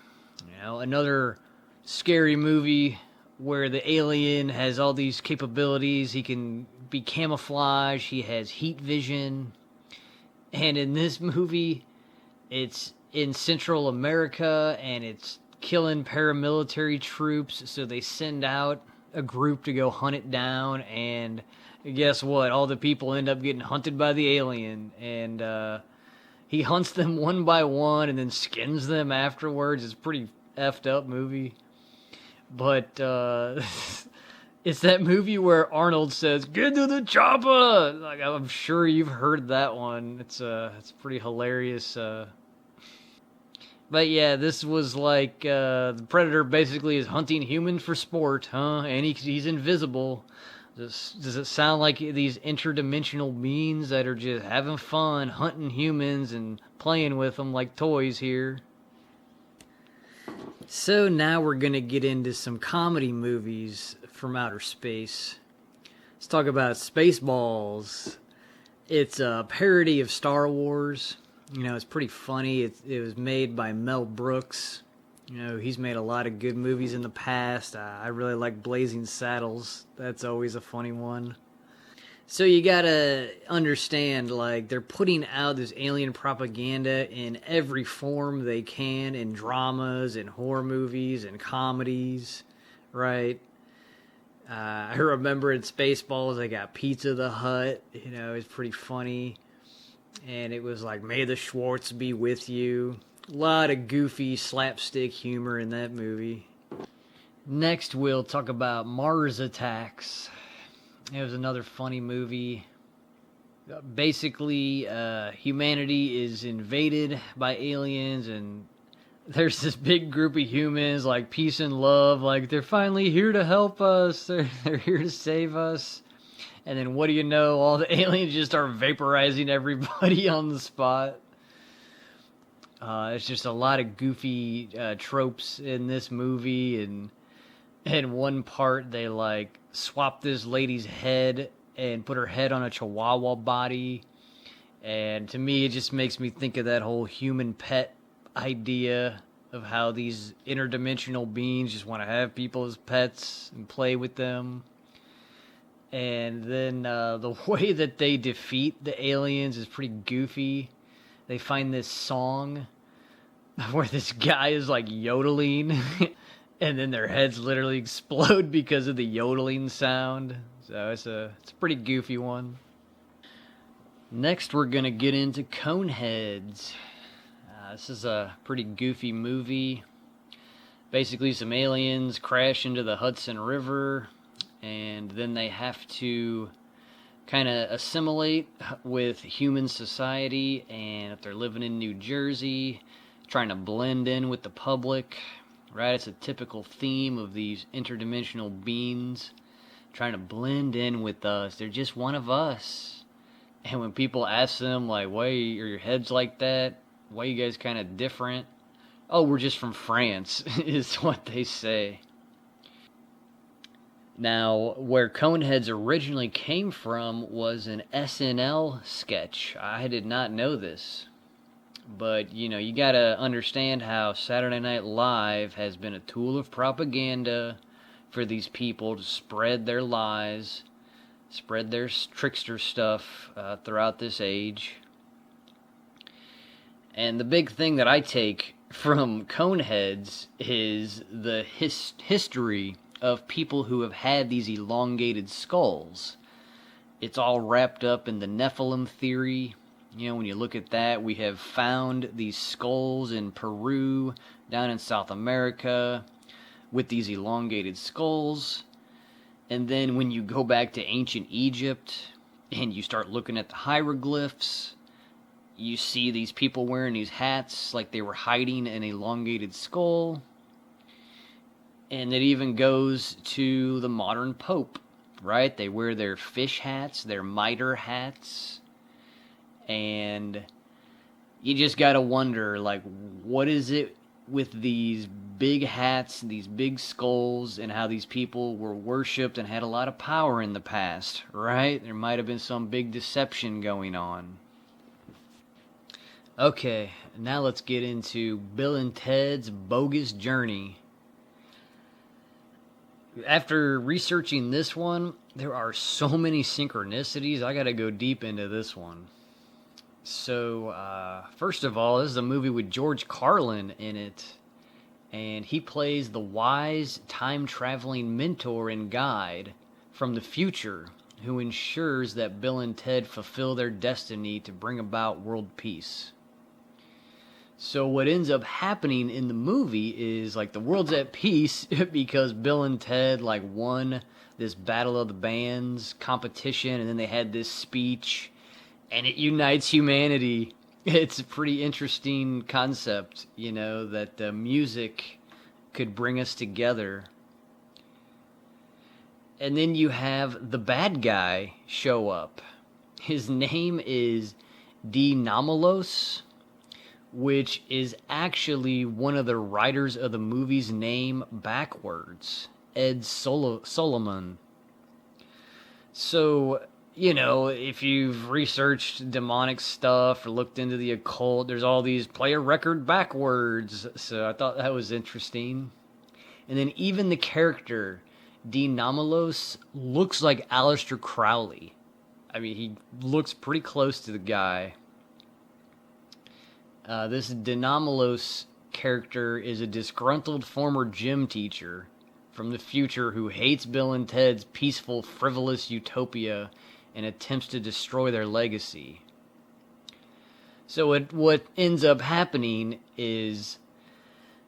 You know, another scary movie where the alien has all these capabilities. He can be camouflage, he has heat vision. And in this movie, it's in Central America, and it's killing paramilitary troops, so they send out a group to go hunt it down, and guess what? All the people end up getting hunted by the alien, and he hunts them one by one and then skins them afterwards. It's a pretty effed up movie. But it's that movie where Arnold says, "Get to the chopper!" Like, I'm sure you've heard that one. It's pretty hilarious. But yeah, this was like the Predator basically is hunting humans for sport, huh? And he's invisible. Does it sound like these interdimensional beings that are just having fun hunting humans and playing with them like toys here? So now we're going to get into some comedy movies from outer space. Let's talk about Spaceballs. It's a parody of Star Wars. You know, it's pretty funny. It was made by Mel Brooks. You know, he's made a lot of good movies in the past. I really like Blazing Saddles. That's always a funny one. So you gotta understand, like, they're putting out this alien propaganda in every form they can, in dramas, in horror movies, and comedies, right? I remember in Spaceballs, they got Pizza the Hut. You know, it's pretty funny. And it was like, may the Schwartz be with you. A lot of goofy slapstick humor in that movie. Next, we'll talk about Mars Attacks. It was another funny movie. Basically, humanity is invaded by aliens, and there's this big group of humans, like peace and love, like they're finally here to help us. They're here to save us. And then what do you know? All the aliens just start vaporizing everybody on the spot. It's just a lot of goofy tropes in this movie, and in one part they like swap this lady's head and put her head on a chihuahua body, and to me it just makes me think of that whole human pet idea of how these interdimensional beings just want to have people as pets and play with them. And then the way that they defeat the aliens is pretty goofy. They find this song where this guy is like yodeling and then their heads literally explode because of the yodeling sound. So it's a pretty goofy one. Next we're going to get into Coneheads. This is a pretty goofy movie. Basically some aliens crash into the Hudson River, and then they have to kind of assimilate with human society, and if they're living in New Jersey, trying to blend in with the public, right? It's a typical theme of these interdimensional beings trying to blend in with us. They're just one of us. And when people ask them, like, why are your heads like that? Why are you guys kind of different? Oh, we're just from France, is what they say. Now, where Coneheads originally came from was an SNL sketch. I did not know this. But, you know, you gotta understand how Saturday Night Live has been a tool of propaganda for these people to spread their lies, spread their trickster stuff throughout this age. And the big thing that I take from Coneheads is the history of people who have had these elongated skulls. It's all wrapped up in the Nephilim theory. You know, when you look at that, we have found these skulls in Peru, down in South America, with these elongated skulls. And then when you go back to ancient Egypt and you start looking at the hieroglyphs, you see these people wearing these hats like they were hiding an elongated skull. And it even goes to the modern Pope, right? They wear their fish hats, their mitre hats. And you just gotta wonder, like, what is it with these big hats, these big skulls, and how these people were worshipped and had a lot of power in the past, right? There might have been some big deception going on. Okay, now let's get into Bill and Ted's Bogus Journey. After researching this one, there are so many synchronicities. I gotta go deep into this one. So, first of all, this is a movie with George Carlin in it. And he plays the wise, time-traveling mentor and guide from the future who ensures that Bill and Ted fulfill their destiny to bring about world peace. So what ends up happening in the movie is, like, the world's at peace because Bill and Ted, like, won this Battle of the Bands competition, and then they had this speech, and it unites humanity. It's a pretty interesting concept, you know, that music could bring us together. And then you have the bad guy show up. His name is Dinomalos, which is actually one of the writers of the movie's name backwards, Ed Solomon. So, if you've researched demonic stuff or looked into the occult, there's all these play a record backwards. So I thought that was interesting. And then even the character, Dinomalos, looks like Aleister Crowley. I mean, he looks pretty close to the guy. This Dinomalos character is a disgruntled former gym teacher from the future who hates Bill and Ted's peaceful, frivolous utopia and attempts to destroy their legacy. So what ends up happening is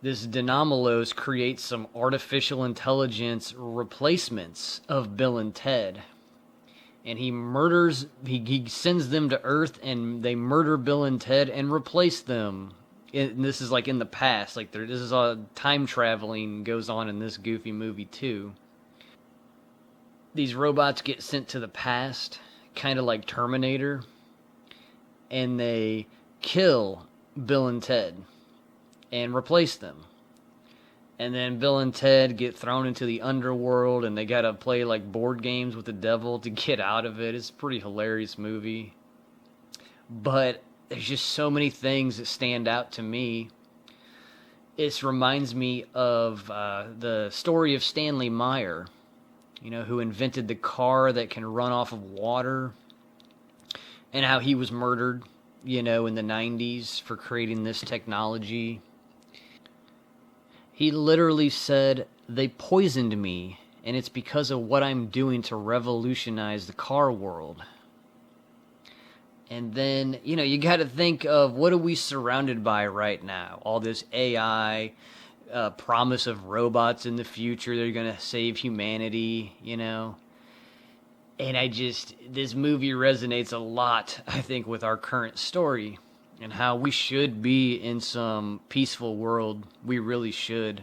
this Dinomalos creates some artificial intelligence replacements of Bill and Ted. And he sends them to Earth, and they murder Bill and Ted and replace them. And this is like in the past. Like this is time traveling goes on in this goofy movie too. These robots get sent to the past, kind of like Terminator, and they kill Bill and Ted and replace them. And then Bill and Ted get thrown into the underworld, and they gotta play like board games with the devil to get out of it. It's a pretty hilarious movie. But there's just so many things that stand out to me. It reminds me of the story of Stanley Meyer, who invented the car that can run off of water, and how he was murdered, in the 90s for creating this technology. He literally said, "They poisoned me, and it's because of what I'm doing to revolutionize the car world." And then, you got to think of what are we surrounded by right now? All this AI, promise of robots in the future. They're going to save humanity, And this movie resonates a lot, I think, with our current story. And how we should be in some peaceful world. We really should.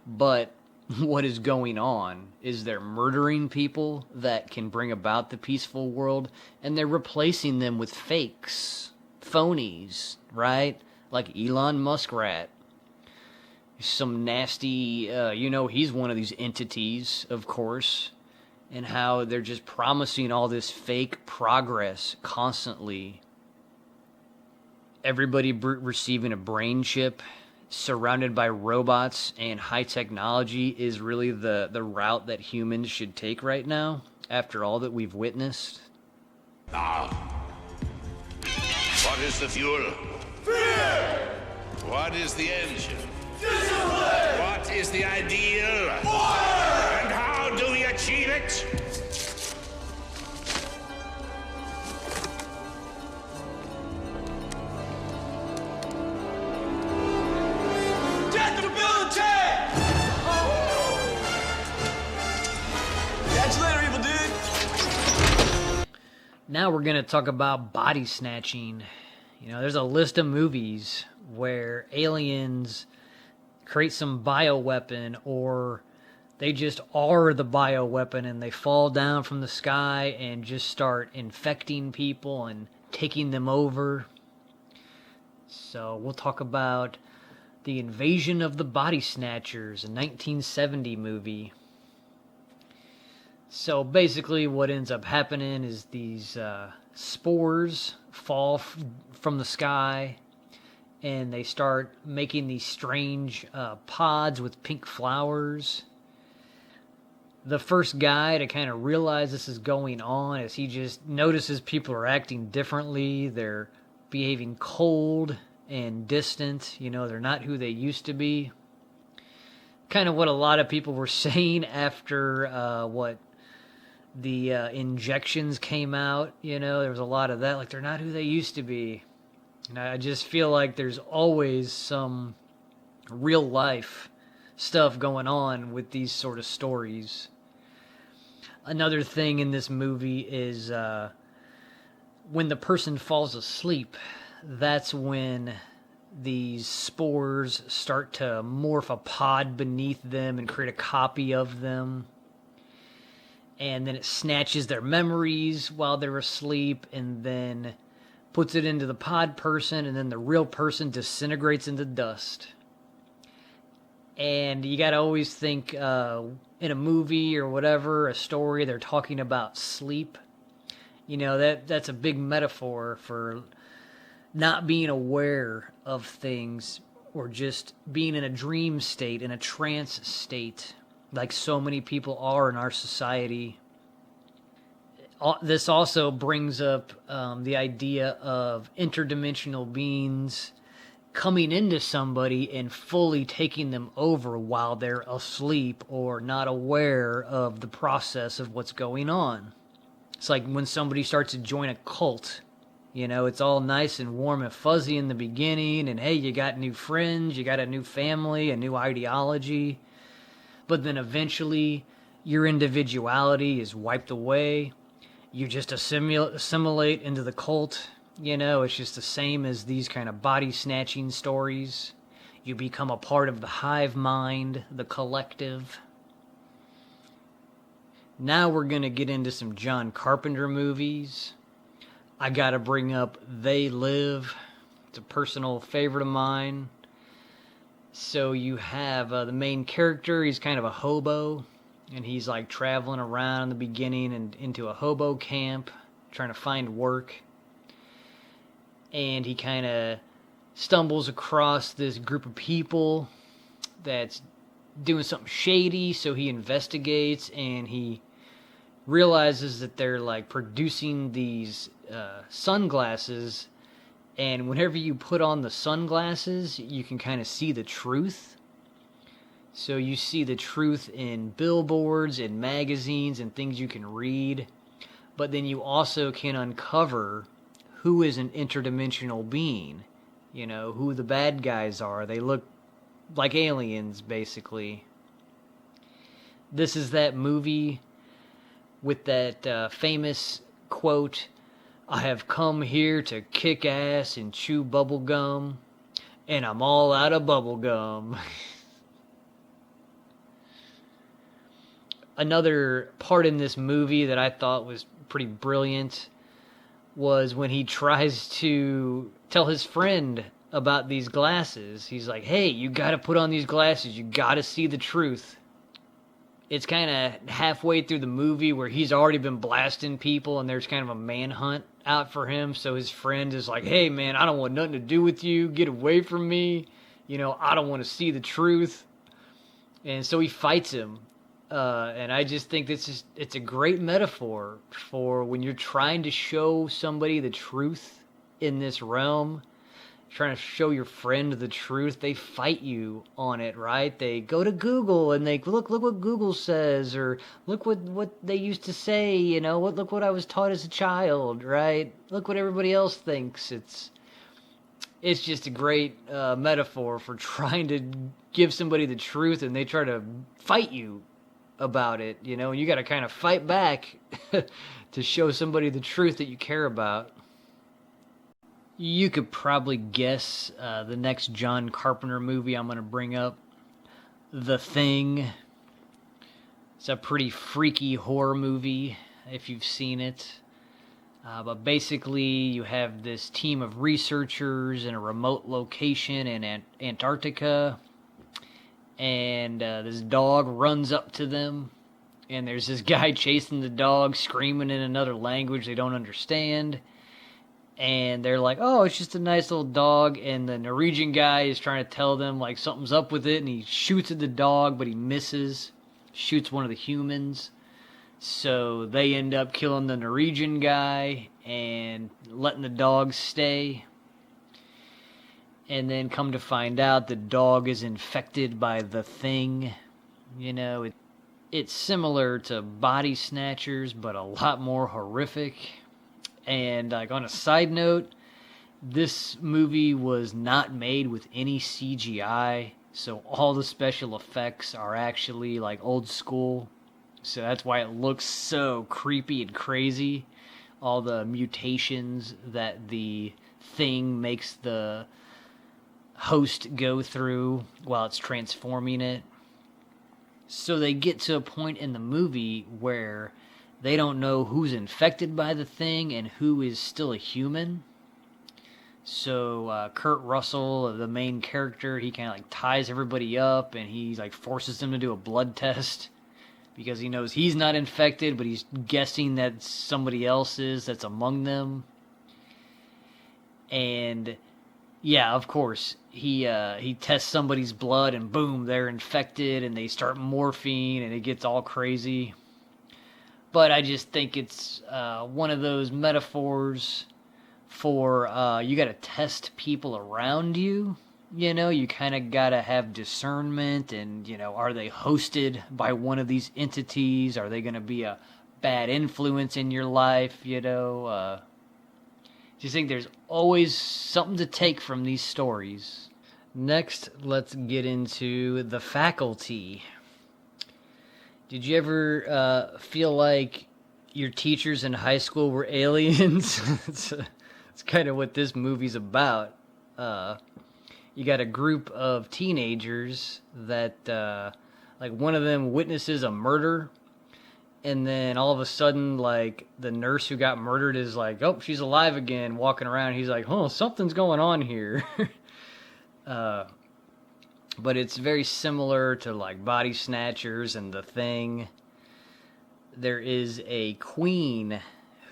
But what is going on is they're murdering people that can bring about the peaceful world, and they're replacing them with fakes, phonies, right? Like Elon Muskrat. Some nasty, he's one of these entities, of course. And how they're just promising all this fake progress constantly. Everybody receiving a brain chip, surrounded by robots and high technology is really the route that humans should take right now, after all that we've witnessed. Now, what is the fuel? Fear! What is the engine? Discipline! What is the ideal? Order! And how do we achieve it? Now we're going to talk about body snatching. There's a list of movies where aliens create some bioweapon, or they just are the bioweapon and they fall down from the sky and just start infecting people and taking them over. So we'll talk about The Invasion of the Body Snatchers, a 1970 movie. So basically what ends up happening is these spores fall from the sky, and they start making these strange pods with pink flowers. The first guy to kind of realize this is going on is he just notices people are acting differently. They're behaving cold and distant. They're not who they used to be. Kind of what a lot of people were saying after the injections came out. There was a lot of that, like they're not who they used to be. And I just feel like there's always some real life stuff going on with these sort of stories. Another thing in this movie is when the person falls asleep, that's when these spores start to morph a pod beneath them and create a copy of them. and then it snatches their memories while they're asleep, and then puts it into the pod person, and then the real person disintegrates into dust. And you gotta always think, in a movie or whatever, a story, they're talking about sleep. You know, that's a big metaphor for not being aware of things, or just being in a dream state, in a trance state, like so many people are in our society. This also brings up the idea of interdimensional beings coming into somebody and fully taking them over while they're asleep or not aware of the process of what's going on. It's like when somebody starts to join a cult. You know, it's all nice and warm and fuzzy in the beginning, and hey, you got new friends, you got a new family, a new ideology. But then eventually, your individuality is wiped away. You just assimilate into the cult. You know, it's just the same as these kind of body-snatching stories. You become a part of the hive mind, the collective. Now we're going to get into some John Carpenter movies. I gotta bring up They Live. It's a personal favorite of mine. So you have the main character, he's kind of a hobo, and he's like traveling around in the beginning and into a hobo camp, trying to find work. And he kind of stumbles across this group of people that's doing something shady, so he investigates, and he realizes that they're like producing these sunglasses, and whenever you put on the sunglasses, you can kind of see the truth. So you see the truth in billboards and magazines and things you can read, but then you also can uncover who is an interdimensional being, you know, who the bad guys are. They look like aliens, basically. This is that movie with that famous quote, "I have come here to kick ass and chew bubble gum, and I'm all out of bubble gum." Another part in this movie that I thought was pretty brilliant was when he tries to tell his friend about these glasses. He's like, "Hey, you gotta put on these glasses. You gotta see the truth." It's kind of halfway through the movie where he's already been blasting people and there's kind of a manhunt out for him. So his friend is like, "Hey, man, I don't want nothing to do with you. Get away from me. You know, I don't want to see the truth." And so he fights him. And I just think it's a great metaphor for when you're trying to show somebody the truth in this realm, trying to show your friend the truth. They fight you on it, right? They go to Google and they look what Google says, or look what they used to say, you know, look what I was taught as a child, right? Look what everybody else thinks. It's just a great metaphor for trying to give somebody the truth, and they try to fight you about it, you know, and you got to kind of fight back to show somebody the truth that you care about. You could probably guess the next John Carpenter movie I'm going to bring up, The Thing. It's a pretty freaky horror movie, if you've seen it. But basically, you have this team of researchers in a remote location in Antarctica, and this dog runs up to them, and there's this guy chasing the dog, screaming in another language they don't understand. And they're like, "Oh, it's just a nice little dog." And the Norwegian guy is trying to tell them, like, something's up with it. And he shoots at the dog, but he misses. Shoots one of the humans. So they end up killing the Norwegian guy and letting the dog stay. And then come to find out the dog is infected by the Thing. You know, it's similar to Body Snatchers, but a lot more horrific. And like on a side note, this movie was not made with any CGI, so all the special effects are actually like old school. So that's why it looks so creepy and crazy. All the mutations that the Thing makes the host go through while it's transforming it. So they get to a point in the movie where they don't know who's infected by the thing and who is still a human. So Kurt Russell, the main character, he kind of like ties everybody up and he like forces them to do a blood test because he knows he's not infected, but he's guessing that somebody else is that's among them. And yeah, of course, he tests somebody's blood and boom, they're infected and they start morphine and it gets all crazy. But I just think it's one of those metaphors for you got to test people around you. You know, you kind of got to have discernment and, you know, are they hosted by one of these entities? Are they going to be a bad influence in your life? You know, do you think there's always something to take from these stories? Next, let's get into The Faculty. Did you ever feel like your teachers in high school were aliens? It's kind of what this movie's about. You got a group of teenagers that, like, one of them witnesses a murder, and then all of a sudden, like, the nurse who got murdered is like, oh, she's alive again, walking around. He's like, oh, something's going on here. But it's very similar to, like, Body Snatchers and The Thing. There is a queen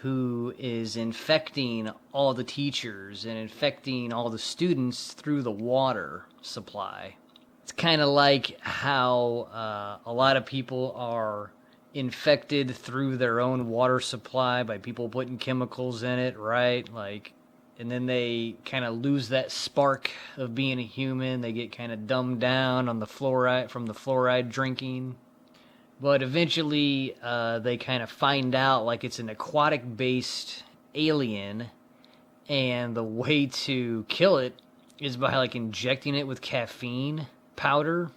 who is infecting all the teachers and infecting all the students through the water supply. It's kind of like how a lot of people are infected through their own water supply by people putting chemicals in it, right? Like, and then they kind of lose that spark of being a human. They get kind of dumbed down on the fluoride from the fluoride drinking. But eventually, they kind of find out, like, it's an aquatic-based alien, and the way to kill it is by, like, injecting it with caffeine powder,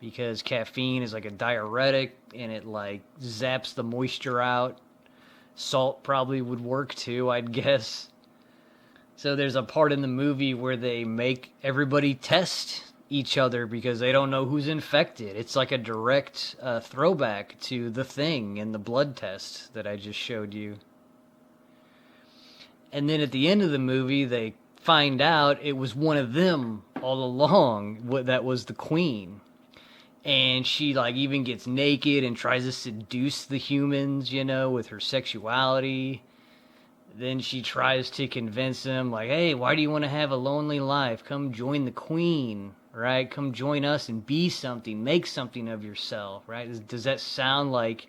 because caffeine is, like, a diuretic, and it, like, zaps the moisture out. Salt probably would work, too, I'd guess. So there's a part in the movie where they make everybody test each other because they don't know who's infected. It's like a direct throwback to The Thing and the blood test that I just showed you. And then at the end of the movie, they find out it was one of them all along. That was the queen. And she, like, even gets naked and tries to seduce the humans, you know, with her sexuality. Then she tries to convince them, like, hey, why do you want to have a lonely life? Come join the queen, right? Come join us and be something. Make something of yourself, right? Does that sound like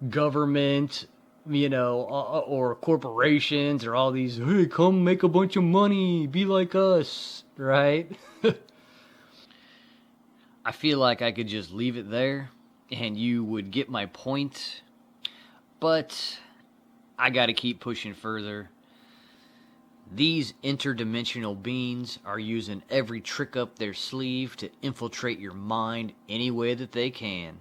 government, you know, or corporations or all these, hey, come make a bunch of money, be like us, right? I feel like I could just leave it there and you would get my point. But I gotta keep pushing further. These interdimensional beings are using every trick up their sleeve to infiltrate your mind any way that they can.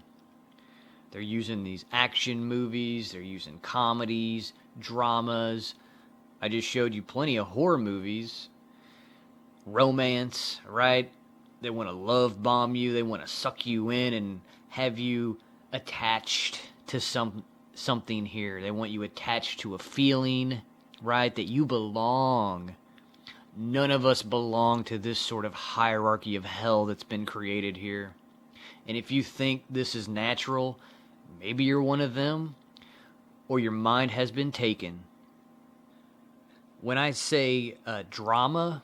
They're using these action movies, they're using comedies, dramas. I just showed you plenty of horror movies. Romance, right? They want to love bomb you, they want to suck you in and have you attached to something here. They want you attached to a feeling, right, that you belong. None of us belong to this sort of hierarchy of hell that's been created here. And if you think this is natural, maybe you're one of them, or your mind has been taken. When I say drama,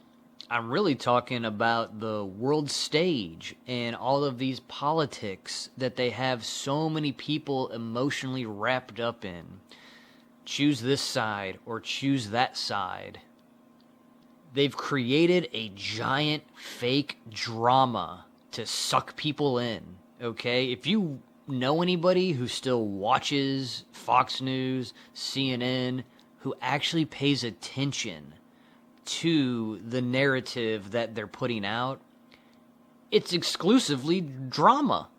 I'm really talking about the world stage and all of these politics that they have so many people emotionally wrapped up in. Choose this side or choose that side. They've created a giant fake drama to suck people in, okay? If you know anybody who still watches Fox News, CNN, who actually pays attention to the narrative that they're putting out, it's exclusively drama.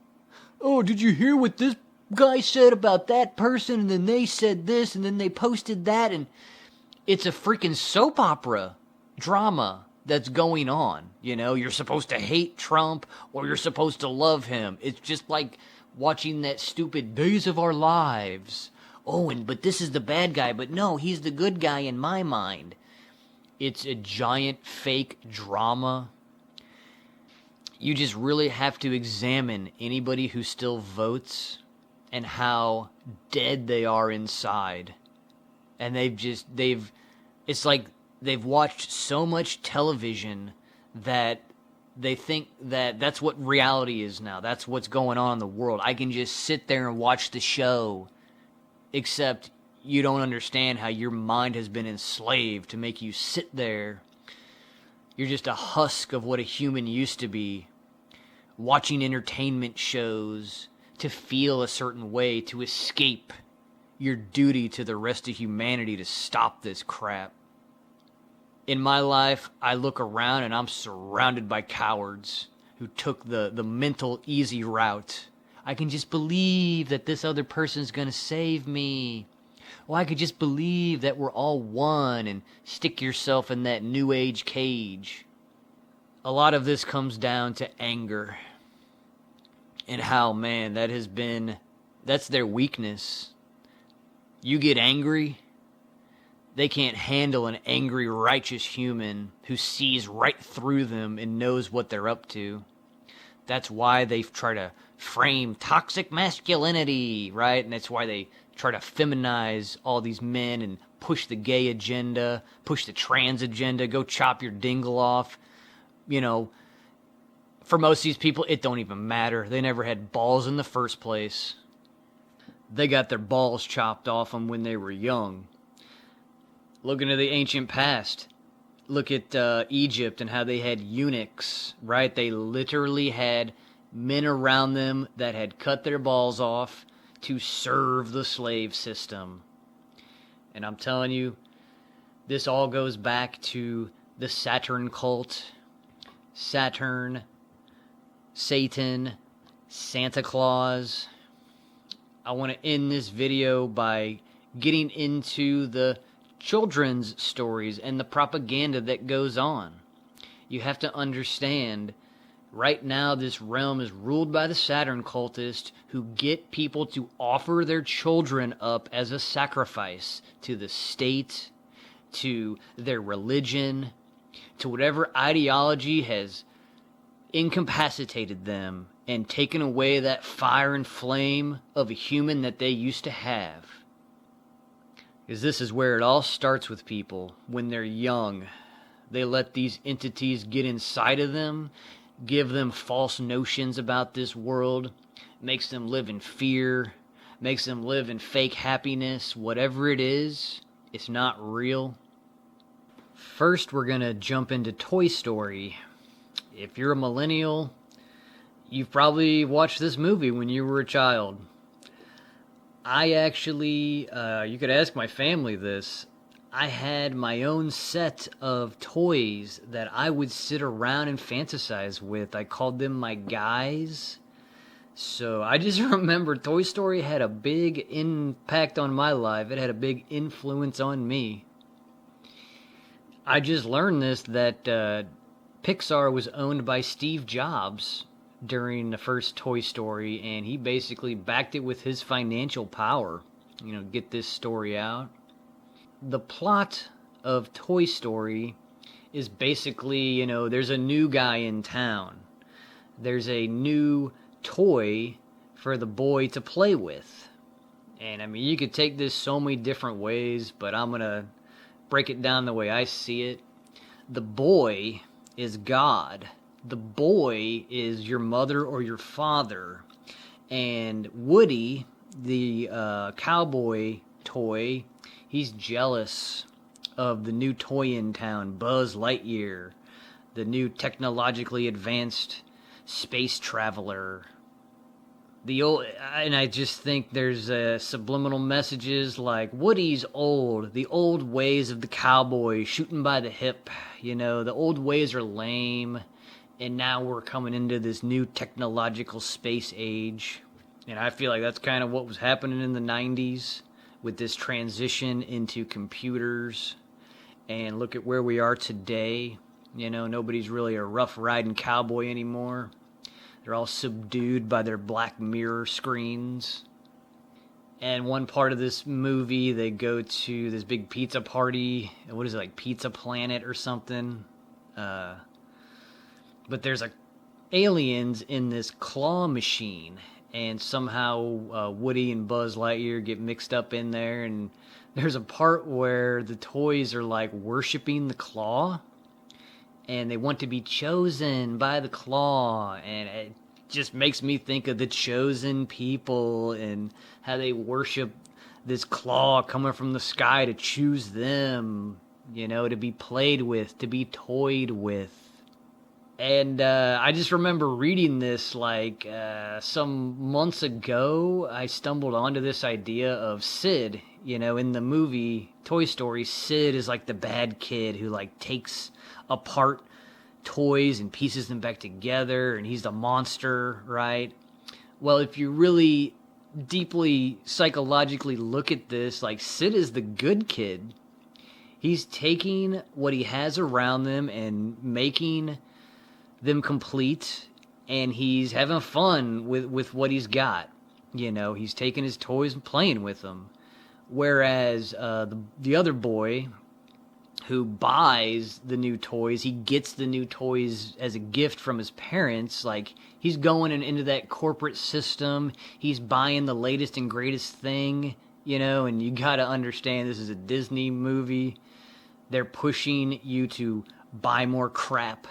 Oh, did you hear what this guy said about that person, and then they said this, and then they posted that, and it's a freaking soap opera drama. that's going on. You know, you're supposed to hate Trump or you're supposed to love him. It's just like watching that stupid Days of Our Lives. Oh, but this is the bad guy, but no, he's the good guy in my mind. It's a giant fake drama. You just really have to examine anybody who still votes and how dead they are inside. And it's like they've watched so much television that they think that that's what reality is now. That's what's going on in the world. I can just sit there and watch the show, except you don't understand how your mind has been enslaved to make you sit there. You're just a husk of what a human used to be, watching entertainment shows to feel a certain way, to escape your duty to the rest of humanity to stop this crap. In my life, I look around and I'm surrounded by cowards who took the mental easy route. I can just believe that this other person's gonna save me. Well, I could just believe that we're all one, and stick yourself in that new age cage. A lot of this comes down to anger. And how, man, that's their weakness. You get angry, they can't handle an angry, righteous human who sees right through them and knows what they're up to. That's why they try to frame toxic masculinity, right? And that's why they try to feminize all these men and push the gay agenda, push the trans agenda, go chop your dingle off. You know, for most of these people, it don't even matter. They never had balls in the first place. They got their balls chopped off them when they were young. Look into the ancient past. Look at Egypt and how they had eunuchs, right? They literally had men around them that had cut their balls off to serve the slave system. And I'm telling you, this all goes back to the Saturn cult. Saturn, Satan, Santa Claus. I want to end this video by getting into the children's stories and the propaganda that goes on. You have to understand, right now this realm is ruled by the Saturn cultists who get people to offer their children up as a sacrifice to the state, to their religion, to whatever ideology has incapacitated them and taken away that fire and flame of a human that they used to have. Because this is where it all starts with people when they're young. They let these entities get inside of them, give them false notions about this world, makes them live in fear, makes them live in fake happiness. Whatever it is, it's not real. First, we're going to jump into Toy Story. If you're a millennial, you've probably watched this movie when you were a child. I actually, you could ask my family this, I had my own set of toys that I would sit around and fantasize with. I called them my guys. So I just remember Toy Story had a big impact on my life. It had a big influence on me. I just learned this, that Pixar was owned by Steve Jobs during the first Toy Story, and he basically backed it with his financial power, get this story out. The plot of Toy Story is basically, there's a new guy in town. There's a new toy for the boy to play with. And, you could take this so many different ways, but I'm going to break it down the way I see it. The boy is God. The boy is your mother or your father. And Woody, the cowboy toy, he's jealous of the new toy in town, Buzz Lightyear, the new technologically advanced space traveler. And I just think there's subliminal messages like Woody's old, the old ways of the cowboy shooting by the hip, the old ways are lame. And now we're coming into this new technological space age. And I feel like that's kind of what was happening in the 90s with this transition into computers. And look at where we are today. You know, nobody's really a rough riding cowboy anymore. They're all subdued by their Black Mirror screens. And one part of this movie, they go to this big pizza party. What is it, like Pizza Planet or something? But there's aliens in this claw machine, and somehow Woody and Buzz Lightyear get mixed up in there. And there's a part where the toys are like worshiping the claw, and they want to be chosen by the claw, and it just makes me think of the chosen people and how they worship this claw coming from the sky to choose them, you know, to be played with, to be toyed with. And I just remember reading this like some months ago. I stumbled onto this idea of Sid. You know, in the movie Toy Story, Sid is like the bad kid who like takes apart toys and pieces them back together, and he's the monster, right? Well, if you really deeply psychologically look at this, like Sid is the good kid. He's taking what he has around them and making them complete, and he's having fun with what he's got. You know, he's taking his toys and playing with them. Whereas the other boy who buys the new toys, he gets the new toys as a gift from his parents. Like, he's going into that corporate system. He's buying the latest and greatest thing, you know, and you got to understand this is a Disney movie. They're pushing you to buy more crap.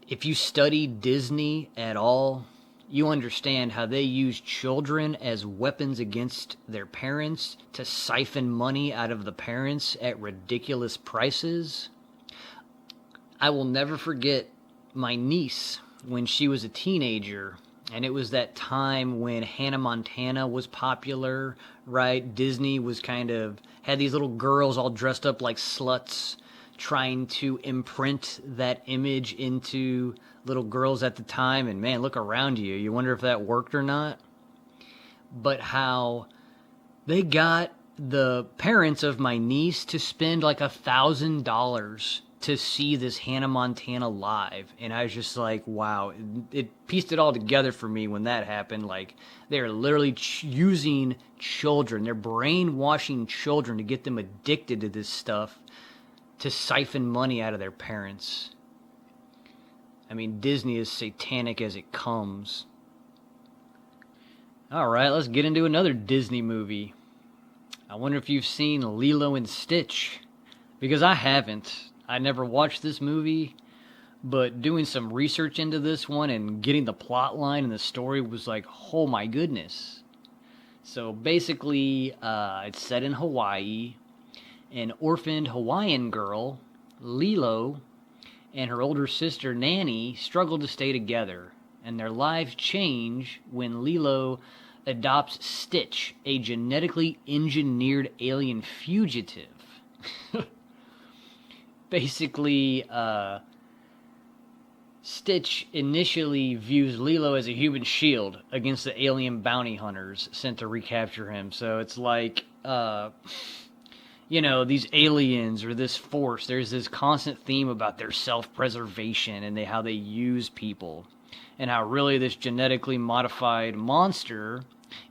If you study Disney at all, you understand how they use children as weapons against their parents to siphon money out of the parents at ridiculous prices. I will never forget my niece when she was a teenager, and it was that time when Hannah Montana was popular, right? Disney was had these little girls all dressed up like sluts, trying to imprint that image into little girls at the time. And man, look around you. You wonder if that worked or not. But how they got the parents of my niece to spend like $1,000 to see this Hannah Montana live. And I was just like, wow, it pieced it all together for me when that happened. Like, they're literally using children. They're brainwashing children to get them addicted to this stuff, to siphon money out of their parents. I mean, Disney is satanic as it comes. Alright, let's get into another Disney movie. I wonder if you've seen Lilo and Stitch. Because I haven't. I never watched this movie. But doing some research into this one and getting the plot line and the story was like, oh my goodness. So basically, it's set in Hawaii. An orphaned Hawaiian girl, Lilo, and her older sister, Nanny, struggle to stay together, and their lives change when Lilo adopts Stitch, a genetically engineered alien fugitive. Basically, Stitch initially views Lilo as a human shield against the alien bounty hunters sent to recapture him. So it's like, you know, these aliens or this force, there's this constant theme about their self-preservation and how they use people. And how really this genetically modified monster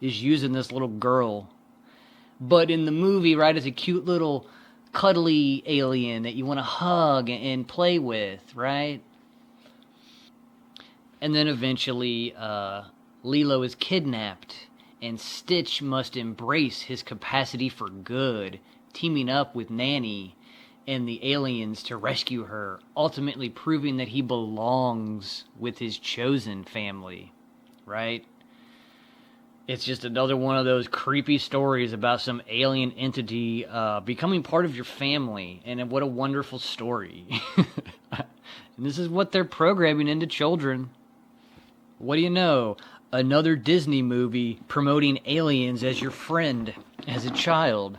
is using this little girl. But in the movie, right, it's a cute little cuddly alien that you want to hug and play with, right? And then eventually, Lilo is kidnapped, and Stitch must embrace his capacity for good, teaming up with Nanny and the aliens to rescue her, ultimately proving that he belongs with his chosen family, right? It's just another one of those creepy stories about some alien entity becoming part of your family, and what a wonderful story. And this is what they're programming into children. What do you know? Another Disney movie promoting aliens as your friend as a child.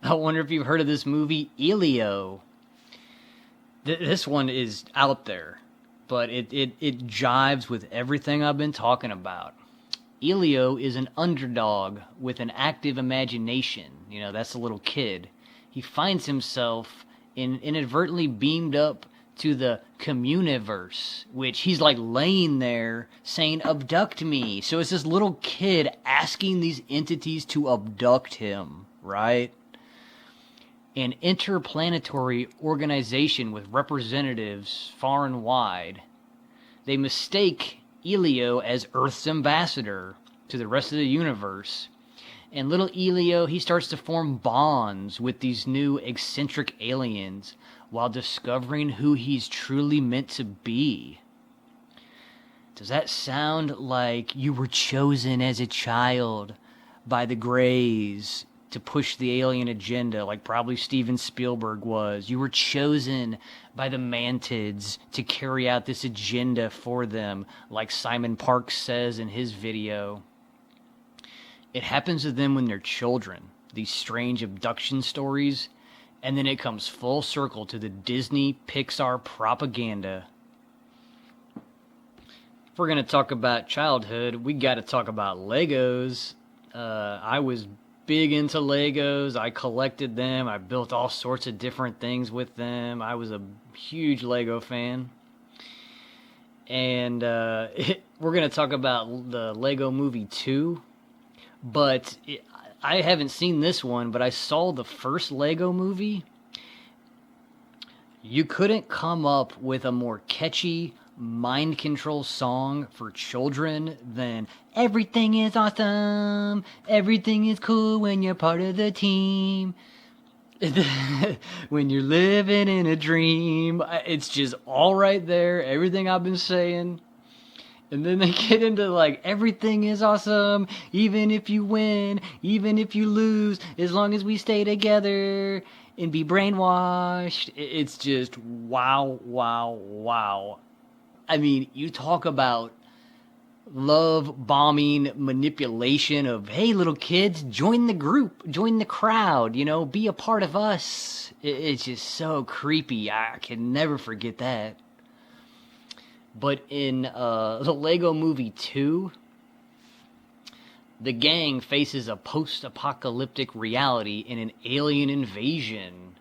I wonder if you've heard of this movie, Elio. This one is out there, but it jives with everything I've been talking about. Elio is an underdog with an active imagination. You know, that's a little kid. He finds himself and inadvertently beamed up to the communiverse, which he's like laying there saying, abduct me. So it's this little kid asking these entities to abduct him, right? An interplanetary organization with representatives far and wide. They mistake Elio as Earth's ambassador to the rest of the universe. And little Elio, he starts to form bonds with these new eccentric aliens while discovering who he's truly meant to be. Does that sound like you were chosen as a child by the Greys to push the alien agenda, like probably Steven Spielberg was? You were chosen by the Mantids to carry out this agenda for them, like Simon Parks says in his video. It happens to them when they're children, these strange abduction stories, and then it comes full circle to the Disney Pixar propaganda. If we're going to talk about childhood, we got to talk about Legos. I was big into Legos. I collected them. I built all sorts of different things with them. I was a huge Lego fan. And we're going to talk about the Lego Movie 2. But I haven't seen this one, but I saw the first Lego Movie. You couldn't come up with a more catchy mind control song for children than everything is awesome, everything is cool when you're part of the team, when you're living in a dream. It's just all right there, everything I've been saying. And then they get into like, everything is awesome, even if you win, even if you lose, as long as we stay together and be brainwashed. It's just wow, wow, wow. I mean, you talk about love bombing, manipulation of, hey, little kids, join the group, join the crowd, you know, be a part of us. It's just so creepy. I can never forget that. But in the Lego Movie 2, the gang faces a post-apocalyptic reality in an alien invasion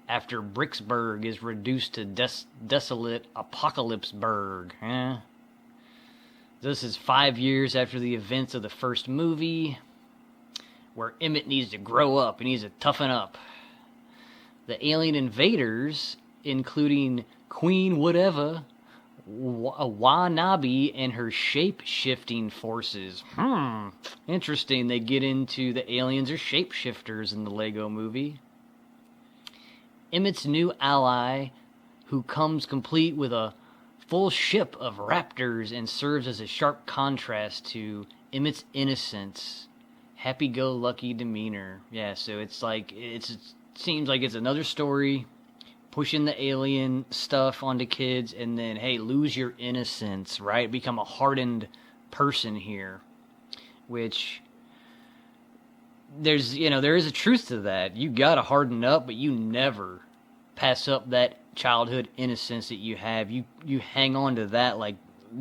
after Bricksburg is reduced to desolate Apocalypseburg. This is 5 years after the events of the first movie, where Emmett needs to grow up, he needs to toughen up. The alien invaders, including Queen Whatever, Wanabe and her shape-shifting forces. Interesting, they get into the aliens are shapeshifters in the Lego Movie. Emmett's new ally, who comes complete with a full ship of raptors and serves as a sharp contrast to Emmett's innocence, happy-go-lucky demeanor. Yeah, so it's like, it seems like it's another story pushing the alien stuff onto kids, and then, hey, lose your innocence, right? Become a hardened person here. Which, there is a truth to that. You gotta harden up, but you never pass up that childhood innocence that you have. You hang on to that like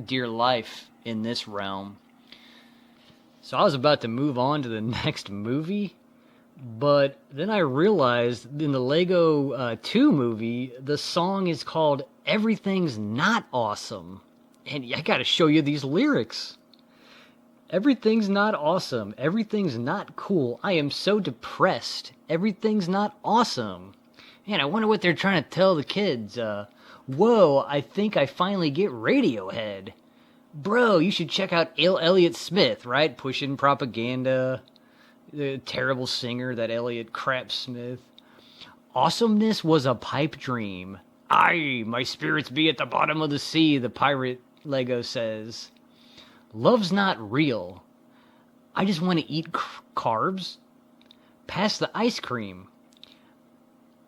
dear life in this realm. So I was about to move on to the next movie, but then I realized in the Lego 2 movie, the song is called Everything's Not Awesome. And I gotta show you these lyrics. Everything's not awesome. Everything's not cool. I am so depressed. Everything's not awesome. Man, I wonder what they're trying to tell the kids. Whoa, I think I finally get Radiohead. Bro, you should check out Elliott Smith, right? Pushing propaganda. The terrible singer, that Elliott Crap Smith. Awesomeness was a pipe dream. Aye, my spirits be at the bottom of the sea, the pirate Lego says. Love's not real. I just want to eat carbs. Pass the ice cream.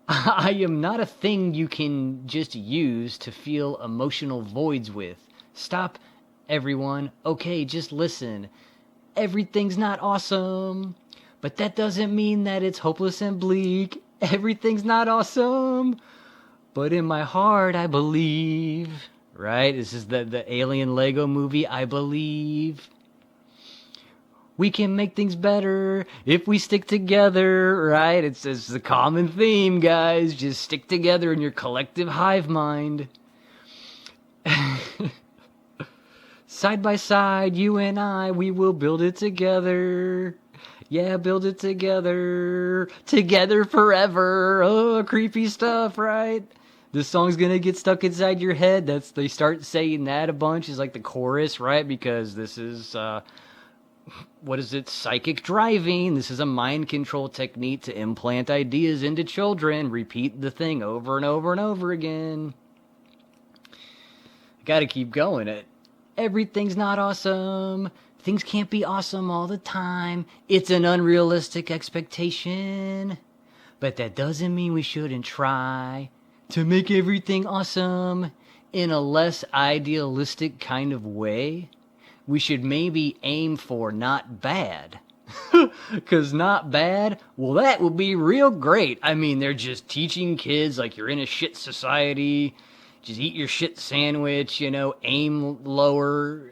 I am not a thing you can just use to fill emotional voids with. Stop, everyone. Okay, just listen. Everything's not awesome. But that doesn't mean that it's hopeless and bleak. Everything's not awesome. But in my heart, I believe. Right? This is the alien Lego movie, I believe. We can make things better if we stick together, right? It's the common theme, guys. Just stick together in your collective hive mind. Side by side, you and I, we will build it together. Yeah, build it together. Together forever. Oh, creepy stuff, right? This song's gonna get stuck inside your head. They start saying that a bunch is like the chorus, right? Because this is what is it? Psychic driving. This is a mind control technique to implant ideas into children. Repeat the thing over and over and over again. Gotta keep going. Everything's not awesome. Things can't be awesome all the time. It's an unrealistic expectation. But that doesn't mean we shouldn't try to make everything awesome in a less idealistic kind of way. We should maybe aim for not bad. Because not bad, well, that would be real great. I mean, they're just teaching kids like you're in a shit society. Just eat your shit sandwich, aim lower.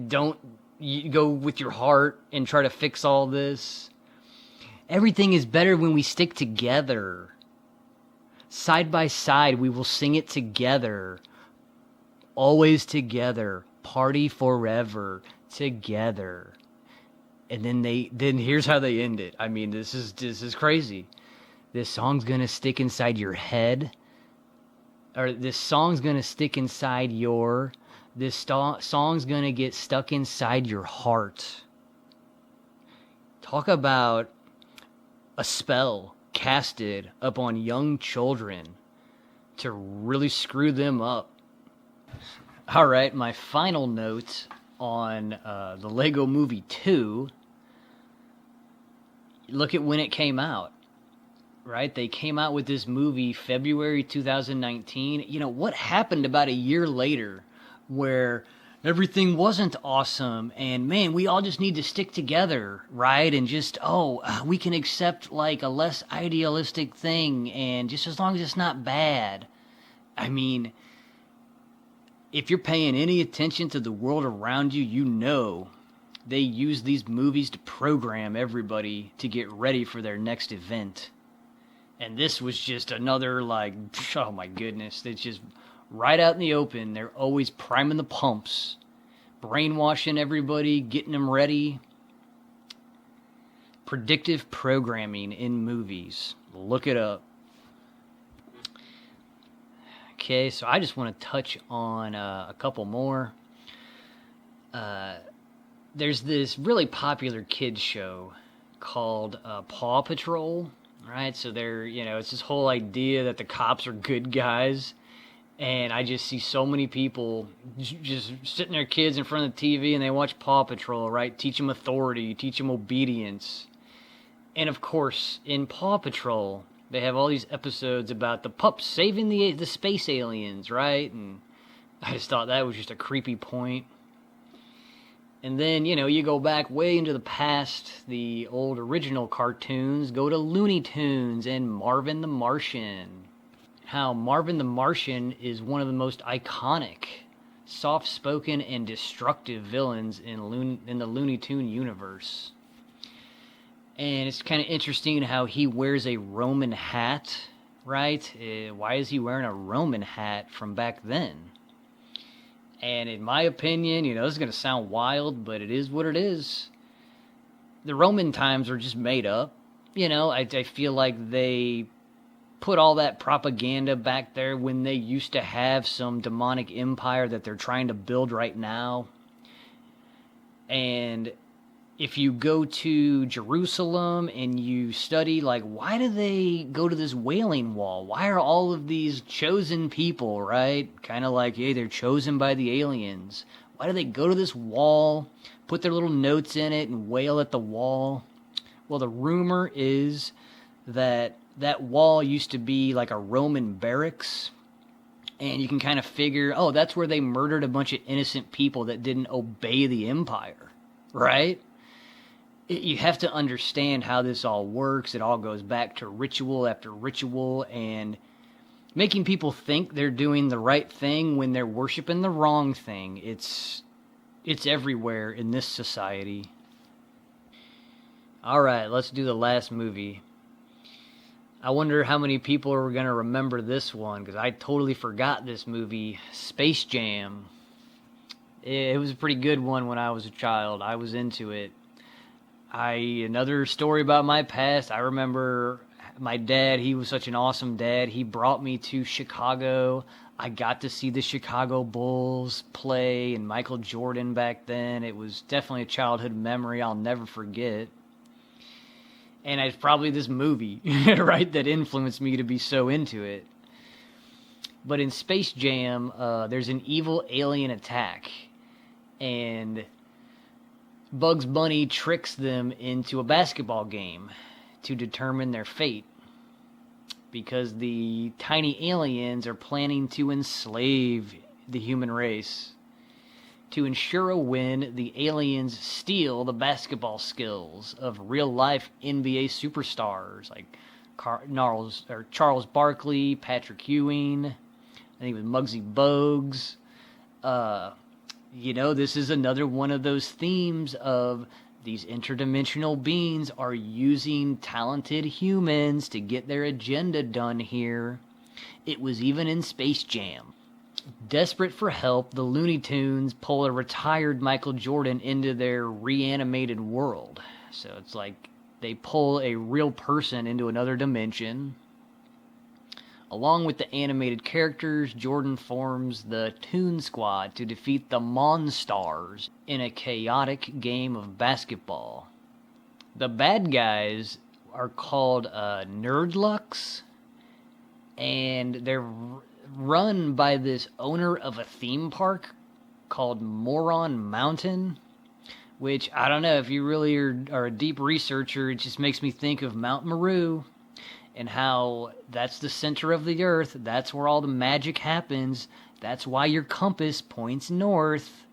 Don't go with your heart and try to fix all this. Everything is better when we stick together. Side by side, we will sing it together. Always together. Party forever. Together. And then here's how they end it. I mean, this is crazy. This song's gonna stick inside your head. Or this song's gonna stick inside this song's gonna get stuck inside your heart. Talk about a spell casted upon young children to really screw them up. All right, my final note on the Lego Movie 2. Look at when it came out. Right? They came out with this movie February 2019. What happened about a year later where everything wasn't awesome and, man, we all just need to stick together, right? And just, we can accept like a less idealistic thing and just as long as it's not bad. I mean, if you're paying any attention to the world around you, they use these movies to program everybody to get ready for their next event. And this was just another, oh my goodness. It's just right out in the open. They're always priming the pumps. Brainwashing everybody, getting them ready. Predictive programming in movies. Look it up. Okay, so I just want to touch on a couple more. There's this really popular kids show called Paw Patrol. Right, so it's this whole idea that the cops are good guys, and I just see so many people just sitting their kids in front of the TV and they watch Paw Patrol, right? Teach them authority, teach them obedience. And of course, in Paw Patrol, they have all these episodes about the pups saving the space aliens, right? And I just thought that was just a creepy point. And then, you go back way into the past, the old original cartoons, go to Looney Tunes and Marvin the Martian. How Marvin the Martian is one of the most iconic, soft-spoken, and destructive villains in the Looney Tune universe. And it's kind of interesting how he wears a Roman hat, right? Why is he wearing a Roman hat from back then? And in my opinion, this is going to sound wild, but it is what it is. The Roman times are just made up. I feel like they put all that propaganda back there when they used to have some demonic empire that they're trying to build right now. And if you go to Jerusalem and you study, why do they go to this Wailing Wall? Why are all of these chosen people, right? Kind of like, hey, they're chosen by the aliens. Why do they go to this wall, put their little notes in it, and wail at the wall? Well, the rumor is that wall used to be like a Roman barracks. And you can kind of figure, that's where they murdered a bunch of innocent people that didn't obey the empire, right? You have to understand how this all works. It all goes back to ritual after ritual and making people think they're doing the right thing when they're worshiping the wrong thing. It's everywhere in this society. Alright, let's do the last movie. I wonder how many people are going to remember this one, because I totally forgot this movie, Space Jam. It was a pretty good one when I was a child. I was into it. Another story about my past, I remember my dad, he was such an awesome dad. He brought me to Chicago. I got to see the Chicago Bulls play and Michael Jordan back then. It was definitely a childhood memory I'll never forget. And it's probably this movie, right, that influenced me to be so into it. But in Space Jam, there's an evil alien attack. And Bugs Bunny tricks them into a basketball game to determine their fate. Because the tiny aliens are planning to enslave the human race. To ensure a win, the aliens steal the basketball skills of real-life NBA superstars like Charles Barkley, Patrick Ewing, I think it was Muggsy Bogues. This is another one of those themes of these interdimensional beings are using talented humans to get their agenda done here. It was even in Space Jam. Desperate for help, the Looney Tunes pull a retired Michael Jordan into their reanimated world. So it's like they pull a real person into another dimension. Along with the animated characters, Jordan forms the Toon Squad to defeat the Monstars in a chaotic game of basketball. The bad guys are called Nerdlucks, and they're run by this owner of a theme park called Moron Mountain, which, I don't know, if you really are a deep researcher, it just makes me think of Mount Meru, and how that's the center of the earth, that's where all the magic happens, that's why your compass points north.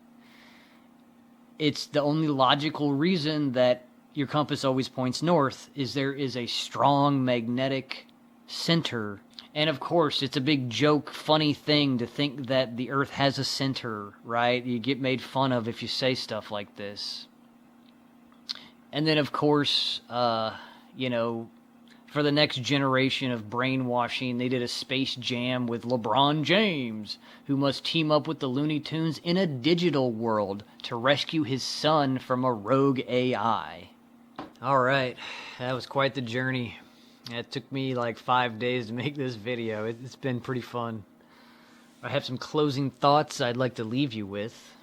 It's the only logical reason that your compass always points north, is there is a strong magnetic center. And of course, it's a big joke, funny thing to think that the earth has a center, right? You get made fun of if you say stuff like this. And then, of course, for the next generation of brainwashing, they did a Space Jam with LeBron James, who must team up with the Looney Tunes in a digital world to rescue his son from a rogue AI. Alright, that was quite the journey. It took me like 5 days to make this video. It's been pretty fun. I have some closing thoughts I'd like to leave you with.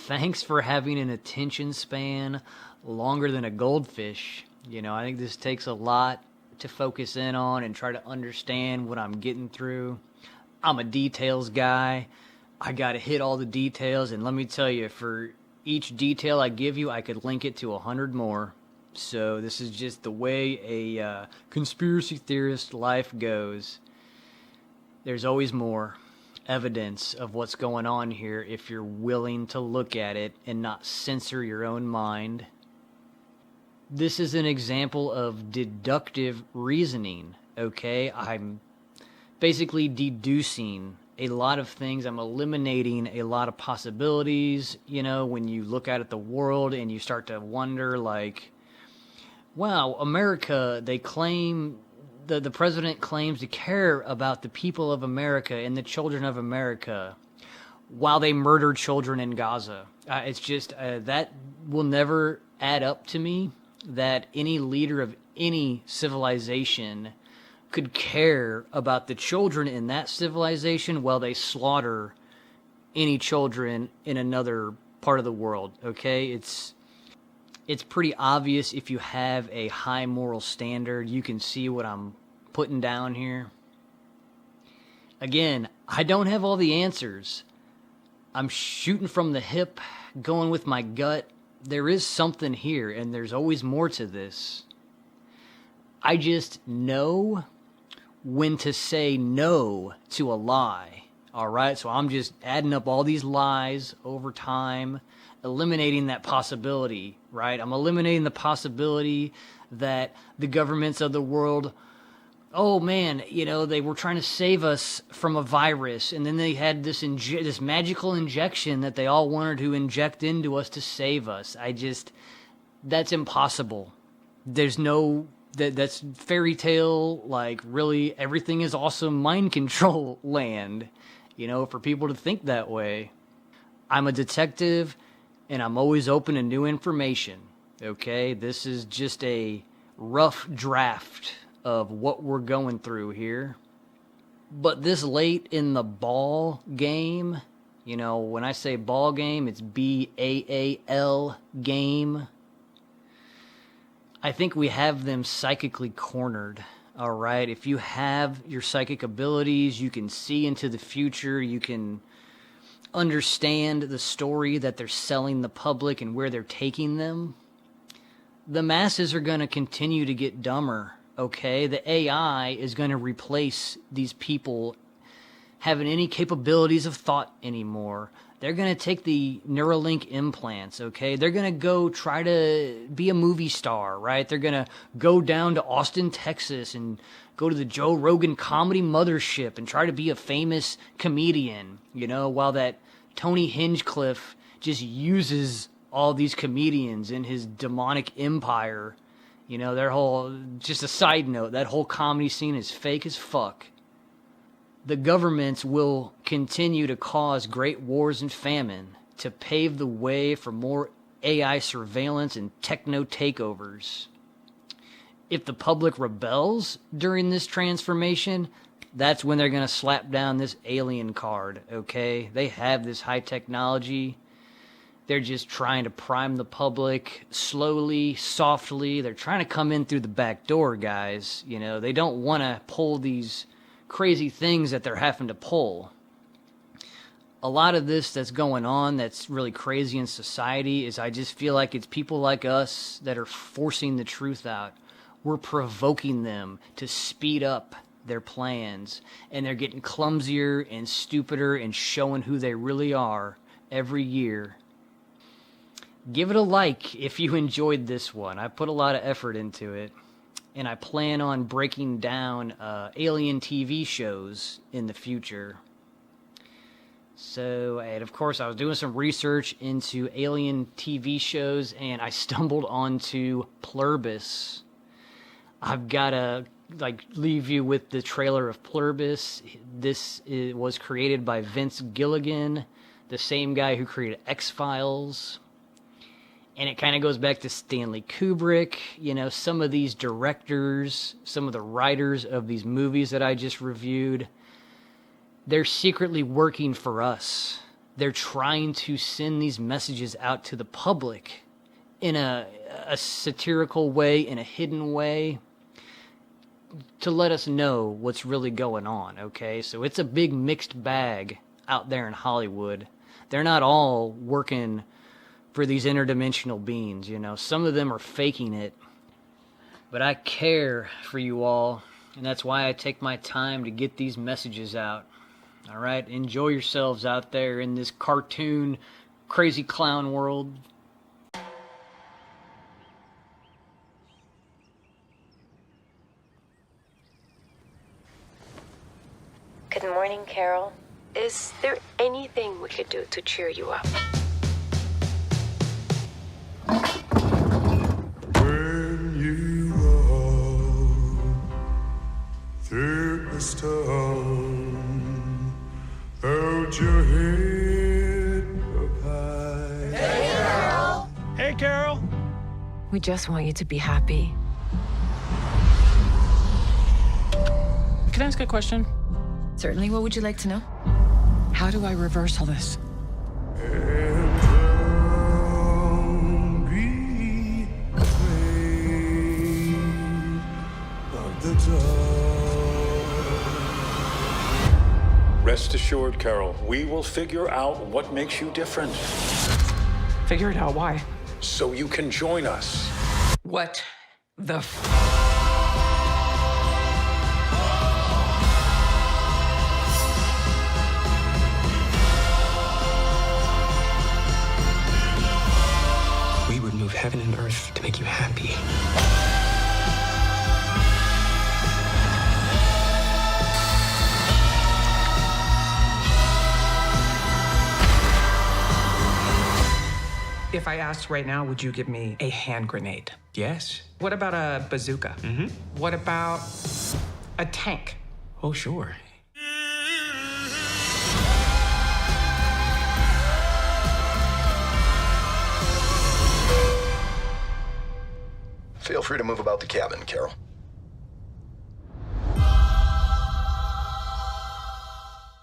Thanks for having an attention span longer than a goldfish. I think this takes a lot to focus in on and try to understand what I'm getting through. I'm a details guy. I gotta hit all the details, and let me tell you, for each detail I give you, I could link it to 100 more. So this is just the way a conspiracy theorist life goes. There's always more evidence of what's going on here if you're willing to look at it and not censor your own mind. This is an example of deductive reasoning, okay? I'm basically deducing a lot of things. I'm eliminating a lot of possibilities, when you look out at the world and you start to wonder, like, wow, America, they claim, the president claims to care about the people of America and the children of America while they murder children in Gaza. It's just, that will never add up to me, that any leader of any civilization could care about the children in that civilization while they slaughter any children in another part of the world, okay? It's pretty obvious if you have a high moral standard. You can see what I'm putting down here. Again, I don't have all the answers. I'm shooting from the hip, going with my gut. There is something here, and there's always more to this. I just know when to say no to a lie. All right, so I'm just adding up all these lies over time, eliminating that possibility, right? I'm eliminating the possibility that the governments of the world, oh man, they were trying to save us from a virus, and then they had this magical injection that they all wanted to inject into us to save us. That's impossible. There's no that's fairy tale, like really everything is awesome mind control land, for people to think that way. I'm a detective and I'm always open to new information. Okay, this is just a rough draft of what we're going through here. But this late in the ball game, when I say ball game, it's BAAL game. I think we have them psychically cornered. All right, if you have your psychic abilities, you can see into the future, you can understand the story that they're selling the public and where they're taking them. The masses are going to continue to get dumber, okay? The AI is going to replace these people having any capabilities of thought anymore. They're going to take the Neuralink implants, okay? They're going to go try to be a movie star, right? They're going to go down to Austin, Texas and go to the Joe Rogan comedy mothership and try to be a famous comedian, while that Tony Hinchcliffe just uses all these comedians in his demonic empire. Their whole, just a side note, that whole comedy scene is fake as fuck. The governments will continue to cause great wars and famine to pave the way for more AI surveillance and techno takeovers. If the public rebels during this transformation, that's when they're going to slap down this aLIEn card, okay? They have this high technology. They're just trying to prime the public slowly, softly. They're trying to come in through the back door, guys. They don't want to pull these crazy things that they're having to pull. A lot of this that's going on that's really crazy in society is I just feel like it's people like us that are forcing the truth out. We're provoking them to speed up their plans, and they're getting clumsier and stupider and showing who they really are every year. Give it a like if you enjoyed this one. I put a lot of effort into it, and I plan on breaking down aLIEn TV shows in the future. So, and of course, I was doing some research into aLIEn TV shows, and I stumbled onto Pluribus. I've got to leave you with the trailer of Pluribus. This was created by Vince Gilligan, the same guy who created X-Files. And it kind of goes back to Stanley Kubrick, some of these directors, some of the writers of these movies that I just reviewed. They're secretly working for us. They're trying to send these messages out to the public in a satirical way, in a hidden way, to let us know what's really going on, okay? So it's a big mixed bag out there in Hollywood. They're not all working for these interdimensional beings, Some of them are faking it. But I care for you all, and that's why I take my time to get these messages out. All right? Enjoy yourselves out there in this cartoon, crazy clown world. Good morning, Carol. Is there anything we could do to cheer you up? When you walk through the storm, hold your head up high. Hey, Carol! Hey, Carol! We just want you to be happy. Can I ask a question? Certainly, what would you like to know? How do I reverse all this? And don't be afraid of the dark. Rest assured, Carol, we will figure out what makes you different Figure it out. Why? so you can join us. What the We would move heaven and earth to make you happy. If I asked right now, would you give me a hand grenade? Yes. What about a bazooka? What about a tank? Oh, sure. Feel free to move about the cabin, Carol.